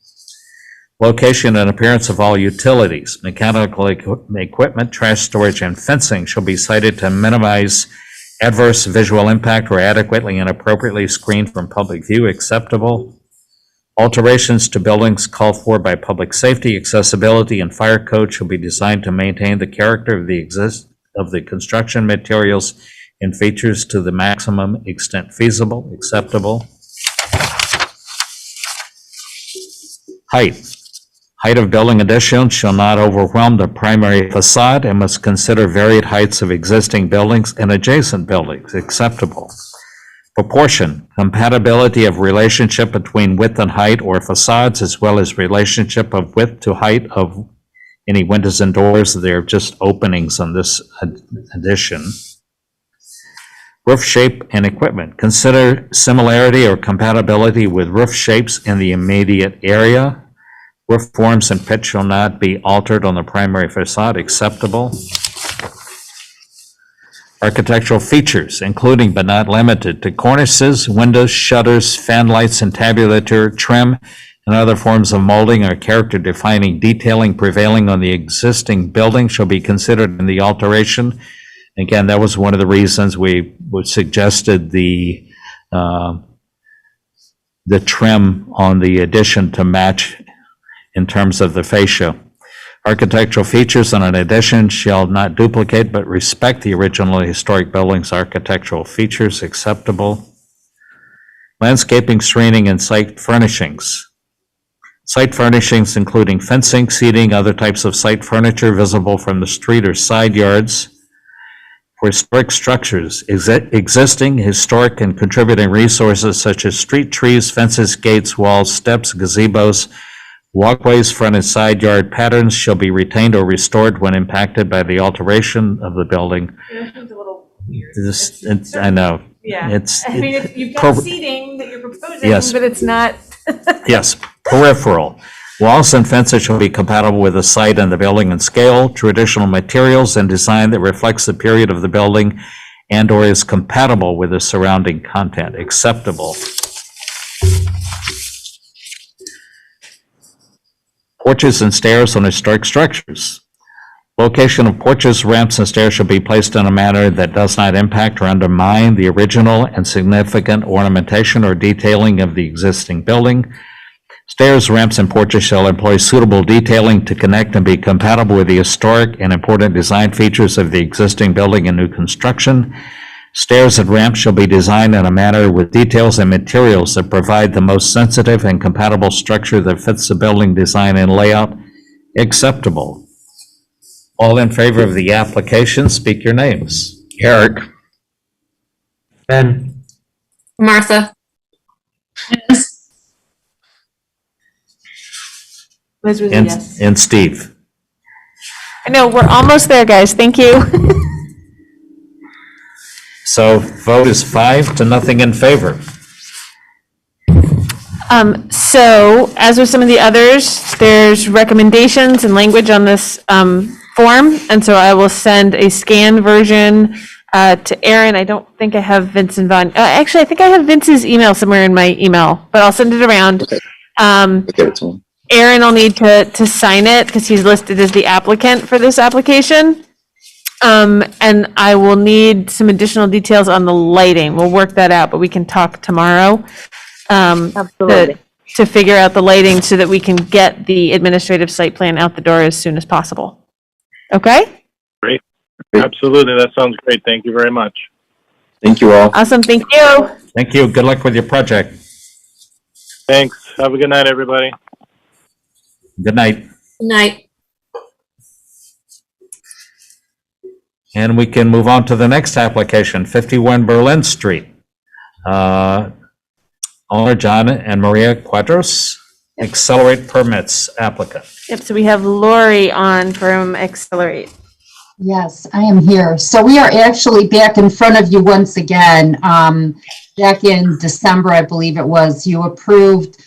Location and appearance of all utilities, mechanical equipment, trash storage, and fencing shall be sited to minimize adverse visual impact or adequately and appropriately screened from public view. Acceptable. Alterations to buildings called for by public safety, accessibility, and fire code shall be designed to maintain the character of the construction materials and features to the maximum extent feasible. Acceptable. Height of building addition shall not overwhelm the primary facade and must consider varied heights of existing buildings and adjacent buildings. Acceptable. Proportion, compatibility of relationship between width and height or facades, as well as relationship of width to height of any windows and doors. They're just openings on this addition. Roof shape and equipment. Consider similarity or compatibility with roof shapes in the immediate area. Roof forms and pitch shall not be altered on the primary facade. Acceptable. Architectural features, including but not limited to cornices, windows, shutters, fan lights, entablature, trim, and other forms of molding or character-defining detailing prevailing on the existing building shall be considered in the alteration. Again, that was one of the reasons we suggested the trim on the addition to match in terms of the fascia. Architectural features on an addition shall not duplicate but respect the original historic building's architectural features. Acceptable. Landscaping, screening, and site furnishings. Site furnishings including fencing, seating, other types of site furniture visible from the street or side yards. For historic structures, existing historic and contributing resources such as street trees, fences, gates, walls, steps, gazebos, walkways, front and side yard patterns shall be retained or restored when impacted by the alteration of the building. It's a little weird. I know. Yeah. I mean, you've got seating that you're proposing, Yes. but it's not. Yes, peripheral. Walls and fences shall be compatible with the site and the building and scale, traditional materials and design that reflects the period of the building and or is compatible with the surrounding content. Acceptable. Porches and stairs on historic structures. Location of porches, ramps, and stairs shall be placed in a manner that does not impact or undermine the original and significant ornamentation or detailing of the existing building. Stairs, ramps, and porches shall employ suitable detailing to connect and be compatible with the historic and important design features of the existing building and new construction. Stairs and ramps shall be designed in a manner with details and materials that provide the most sensitive and compatible structure that fits the building design and layout acceptable. All in favor of the application, speak your names. Eric, Ben, Martha, Yes. Liz was a And, yes. and Steve. I know, we're almost there, guys. Thank you. So vote is 5-0 in favor. So as with some of the others, there's recommendations and language on this form. And so I will send a scanned version to Aaron. I don't think I have Vince and Von. Actually, I think I have Vince's email somewhere in my email, but I'll send it around. Okay. I'll get it to him. Aaron will need to sign it because he's listed as the applicant for this application. And I will need some additional details on the lighting. We'll work that out, but we can talk tomorrow. Absolutely. To figure out the lighting so that we can get the administrative site plan out the door as soon as possible. Okay? Great. Absolutely. That sounds great. Thank you very much. Thank you all. Awesome. Thank you. Thank you. Good luck with your project. Thanks. Have a good night, everybody. Good night. good night. And we can move on to the next application, 51 Berlin Street. Owner John and Maria Quadros, Accelerate Permits applicant. Yep, so we have Lori on from Accelerate. Yes, I am here. So we are actually back in front of you once again. Back in December, I believe it was, you approved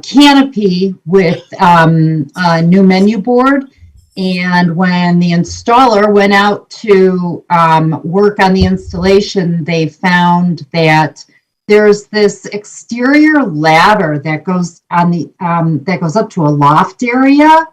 canopy with a new menu board. And when the installer went out to work on the installation, they found that there's this exterior ladder that goes on the that goes up to a loft area.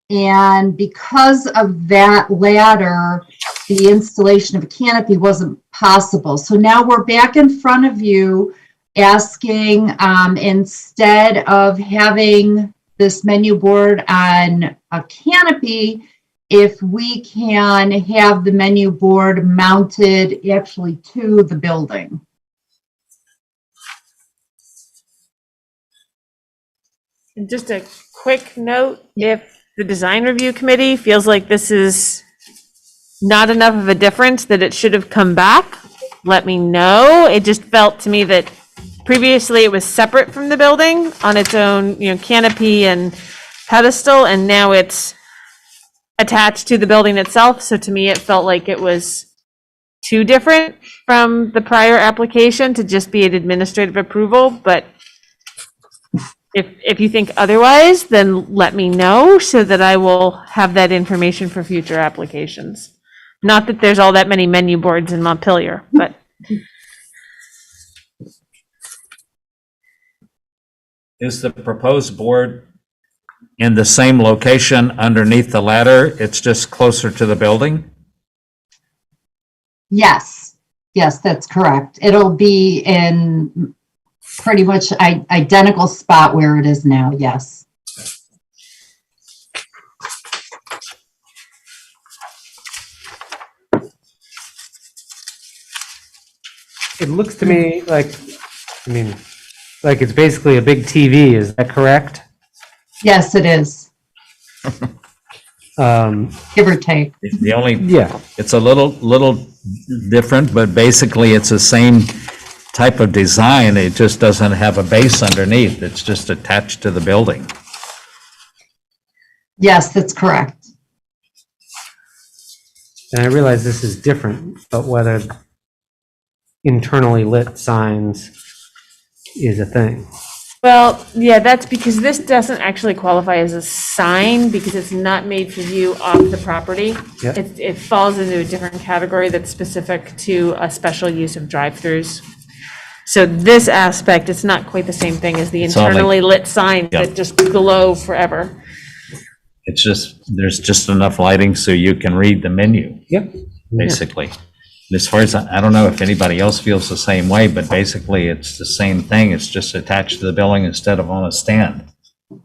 And because of that ladder, the installation of a canopy wasn't possible. So now we're back in front of you asking, instead of having this menu board on a canopy, if we can have the menu board mounted actually to the building. And just a quick note, if the design review committee feels like this is not enough of a difference that it should have come back, let me know. It just felt to me that previously it was separate from the building on its own, canopy and pedestal, and now it's attached to the building itself. So to me, it felt like it was too different from the prior application to just be an administrative approval, but if you think otherwise, then let me know so that I will have that information for future applications. Not that there's all that many menu boards in Montpelier, but. Is the proposed board in the same location underneath the ladder? It's just closer to the building? Yes, yes, that's correct. It'll be in pretty much identical spot where it is now, yes. it looks to me like, like it's basically a big TV, is that correct? Yes, it is, give or take. The only, Yeah. it's a little different, but basically it's the same type of design. It just doesn't have a base underneath. It's just attached to the building. Yes, that's correct. And I realize this is different, but whether internally lit signs is a thing. Well, yeah, that's because this doesn't actually qualify as a sign because it's not made for view off the property. Yep. It falls into a different category that's specific to a special use of drive-throughs. So this aspect, it's not quite the same thing as the It's only- internally lit signs Yep. that just glow forever. It's just, there's just enough lighting so you can read the menu. Yep. Basically. And as far as, I don't know if anybody else feels the same way, but basically it's the same thing. It's just attached to the building instead of on a stand.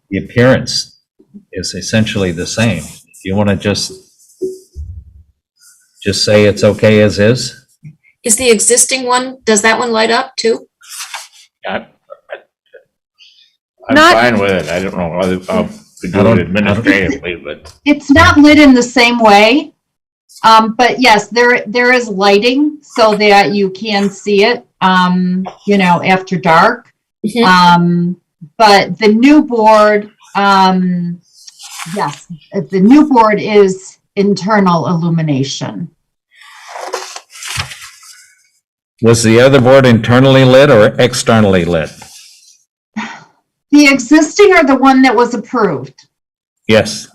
The appearance is essentially the same. If you want to just say it's okay as is. Is the existing one, does that one light up too? I'm Not- fine with it. I don't know whether I'll do it administratively, but It's not lit in the same way. But yes, there is lighting so that you can see it, after dark. But the new board, yes, the new board is internal illumination. Was the other board internally lit or externally lit? The existing or the one that was approved? Yes.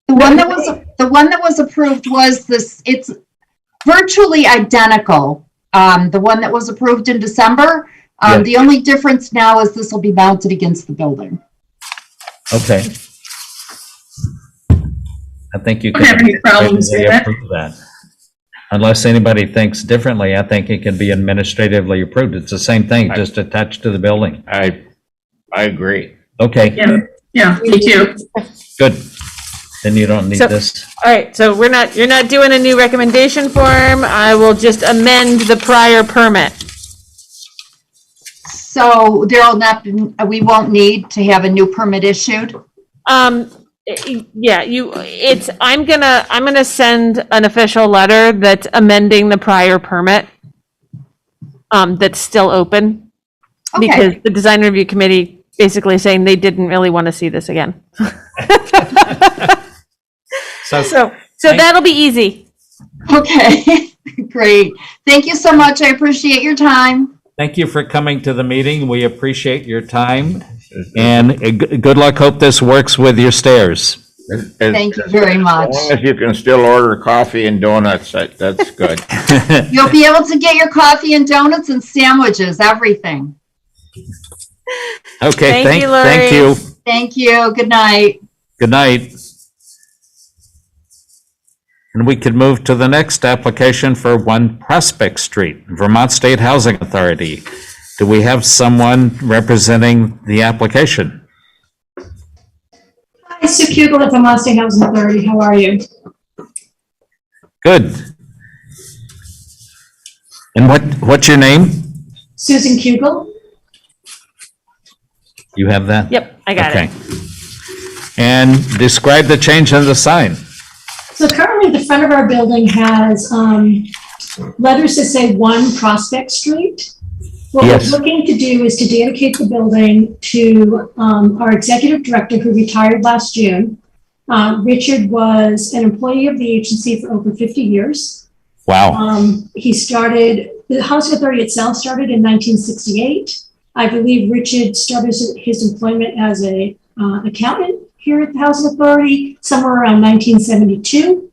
The one that was approved was this, it's virtually identical. The one that was approved in December, Yes. the only difference now is this will be mounted against the building. Okay. I think you Don't have any problems with it. approve that. Unless anybody thinks differently, I think it can be administratively approved. It's the same thing, just attached to the building. I agree. Okay, Yeah, me too. good. Then you don't need So- this. All right, so you're not doing a new recommendation form. I will just amend the prior permit. So we won't need to have a new permit issued? Yeah, I'm gonna send an official letter that's amending the prior permit, that's still open. Okay. Because the design review committee basically saying they didn't really want to see this again. So that'll be easy. Okay, great. Thank you so much. I appreciate your time. Thank you for coming to the meeting. We appreciate your time. And good luck. Hope this works with your stairs. Thank you very much. As long as you can still order coffee and donuts, that's good. You'll be able to get your coffee and donuts and sandwiches, everything. Okay, Thank you, Lori. thank you. Thank you. Good night. Good night. And we could move to the next application for 1 Prospect Street, Vermont State Housing Authority. Do we have someone representing the application? Hi, Sue Kugel at the Vermont State Housing Authority. How are you? Good. And what's your name? Susan Kugel. You have that? Yep, I got it. Okay. And describe the change in the sign. So currently the front of our building has letters that say 1 Prospect Street. What Yes. we're looking to do is to dedicate the building to our executive director who retired last June. Richard was an employee of the agency for over 50 years. Wow. The Housing Authority itself started in 1968. I believe Richard started his employment as a accountant here at the Housing Authority somewhere around 1972.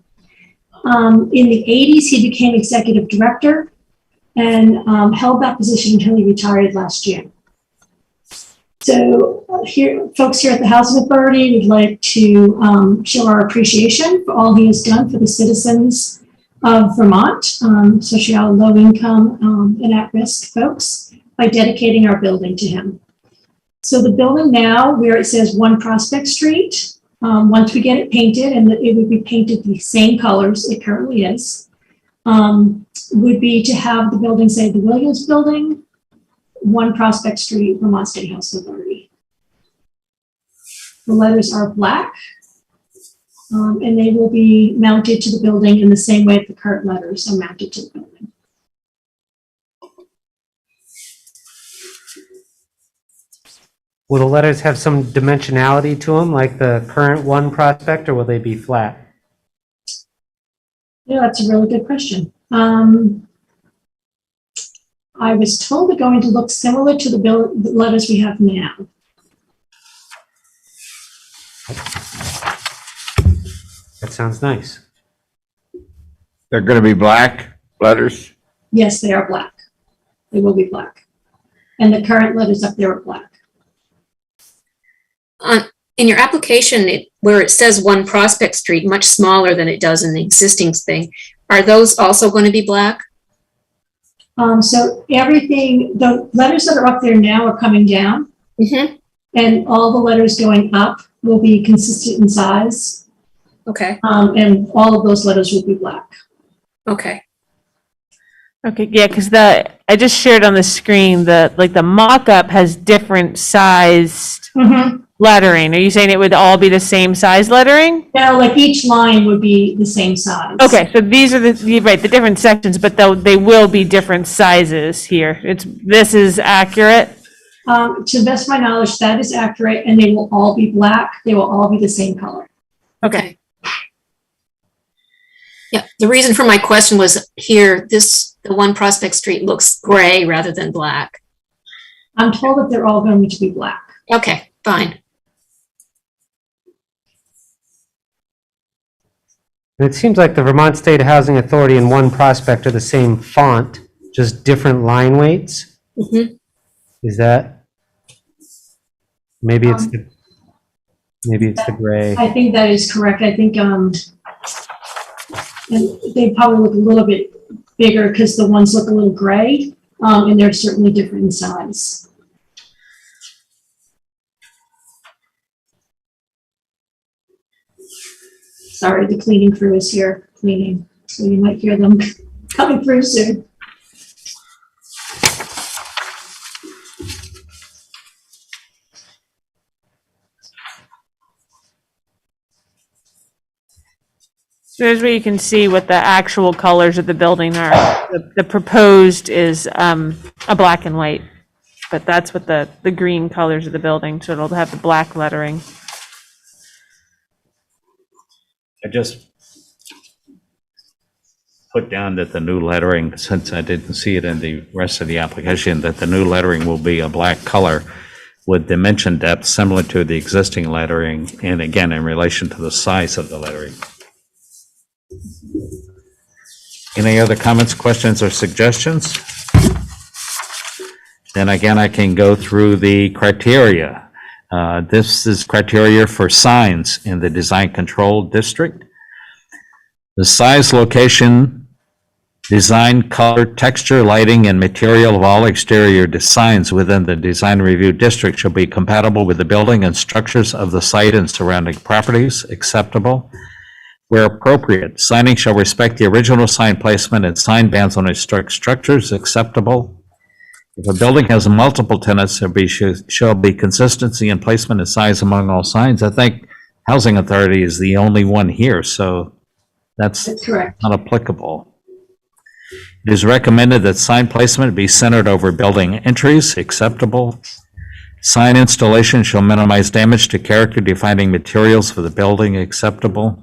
In the 80s, he became executive director and held that position until he retired last year. So folks here at the Housing Authority would like to show our appreciation for all he has done for the citizens of Vermont, especially our low income and at-risk folks, by dedicating our building to him. So the building now, where it says 1 Prospect Street, once we get it painted, and it would be painted the same colors it currently is, would be to have the building say the Williams Building, 1 Prospect Street, Vermont State Housing Authority. The letters are black, and they will be mounted to the building in the same way that the current letters are mounted to the building. Will the letters have some dimensionality to them, like the current 1 Prospect, or will they be flat? Yeah, that's a really good question. I was told they're going to look similar to the letters we have now. That sounds nice. They're going to be black letters? Yes, they are black. They will be black. And the current letters up there are black. In your application, where it says 1 Prospect Street, much smaller than it does in the existing thing, are those also going to be black? So everything, the letters that are up there now are coming down. Mm-hmm. And all the letters going up will be consistent in size. Okay. And all of those letters will be black. Okay. Okay, yeah, because I just shared on the screen, the mock-up has different sized lettering. Are you saying it would all be the same size lettering? No, like each line would be the same size. Okay, so these are the different sections, but they will be different sizes here. This is accurate? To the best of my knowledge, that is accurate, and they will all be black. They will all be the same color. Okay. Yeah, the reason for my question was here, the 1 Prospect Street looks gray rather than black. I'm told that they're all going to be black. Okay, fine. And it seems like the Vermont State Housing Authority and 1 Prospect are the same font, just different line weights. Mm-hmm. Is that? Maybe it's the gray. I think that is correct. I think, and they probably look a little bit bigger because the ones look a little gray, and they're certainly different in size. Sorry, the cleaning crew is here cleaning, so you might hear them coming through soon. So here's where you can see what the actual colors of the building are. The proposed is a black and white, but that's what the green colors of the building, so it'll have the black lettering. I just put down that the new lettering, since I didn't see it in the rest of the application, that the new lettering will be a black color with dimension depth similar to the existing lettering, and again, in relation to the size of the lettering. Any other comments, questions, or suggestions? Then again, I can go through the criteria. This is criteria for signs in the design control district. The size, location, design, color, texture, lighting, and material of all exterior designs within the design review district shall be compatible with the building and structures of the site and surrounding properties, acceptable. Where appropriate, signing shall respect the original sign placement and sign bands on historic structures, acceptable. If a building has multiple tenants, there shall be consistency in placement and size among all signs. I think Housing Authority is the only one here, so that's correct. Not applicable. It is recommended that sign placement be centered over building entries, acceptable. Sign installation shall minimize damage to character defining materials for the building, acceptable.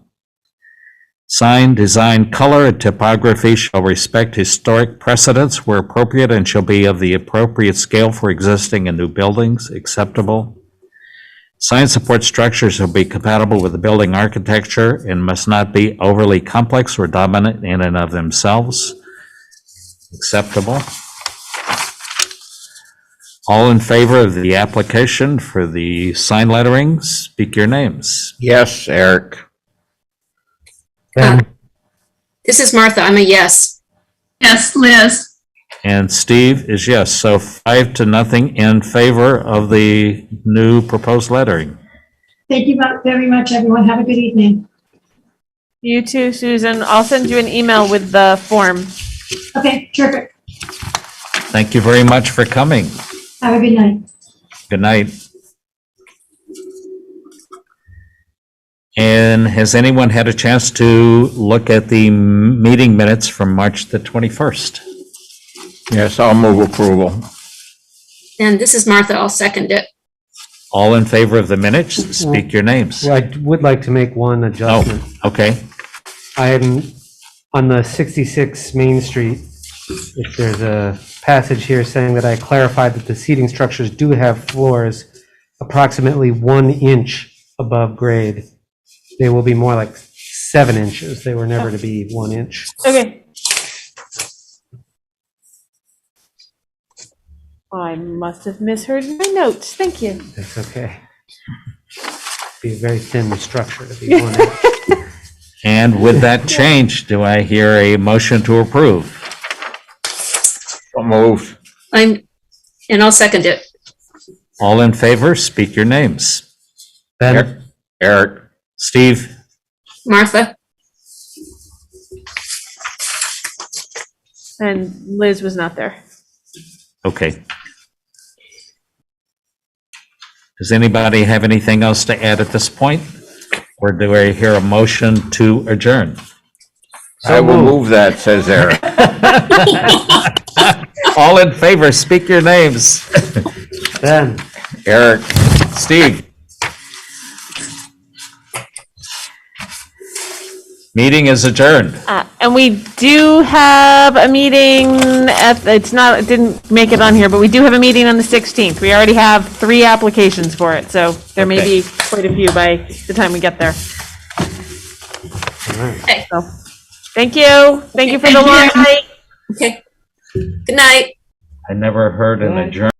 Sign, design, color, and typography shall respect historic precedents where appropriate and shall be of the appropriate scale for existing and new buildings, acceptable. Sign support structures shall be compatible with the building architecture and must not be overly complex or dominant in and of themselves, acceptable. All in favor of the application for the sign lettering, speak your names. Yes, Eric. This is Martha. I'm a yes. Yes, Liz. And Steve is yes, so 5-0 in favor of the new proposed lettering. Thank you very much, everyone. Have a good evening. You too, Susan. I'll send you an email with the form. Okay, terrific. Thank you very much for coming. Have a good night. Good night. And has anyone had a chance to look at the meeting minutes from March the 21st? Yes, I'll move approval. And this is Martha. I'll second it. All in favor of the minutes, speak your names. Well, I would like to make one adjustment. Oh, okay. I am on the 66 Main Street. If there's a passage here saying that I clarified that the seating structures do have floors approximately 1 inch above grade. They will be more like 7 inches. They were never to be 1 inch. Okay. I must have misheard my notes. Thank you. That's okay. Be a very thin structure to be one inch. And with that change, do I hear a motion to approve? So moved. And I'll second it. All in favor, speak your names. Ben, Eric. Steve. Martha? And Liz was not there. Okay. Does anybody have anything else to add at this point? Or do I hear a motion to adjourn? I will move that, says Eric. All in favor, speak your names. Ben, Eric. Steve. Meeting is adjourned. And we do have a meeting it didn't make it on here, but we do have a meeting on the 16th. We already have 3 applications for it, so there may be quite a few by the time we get there. Okay. So, thank you. Thank you for the long night. Okay. Good night. I never heard an adjourn.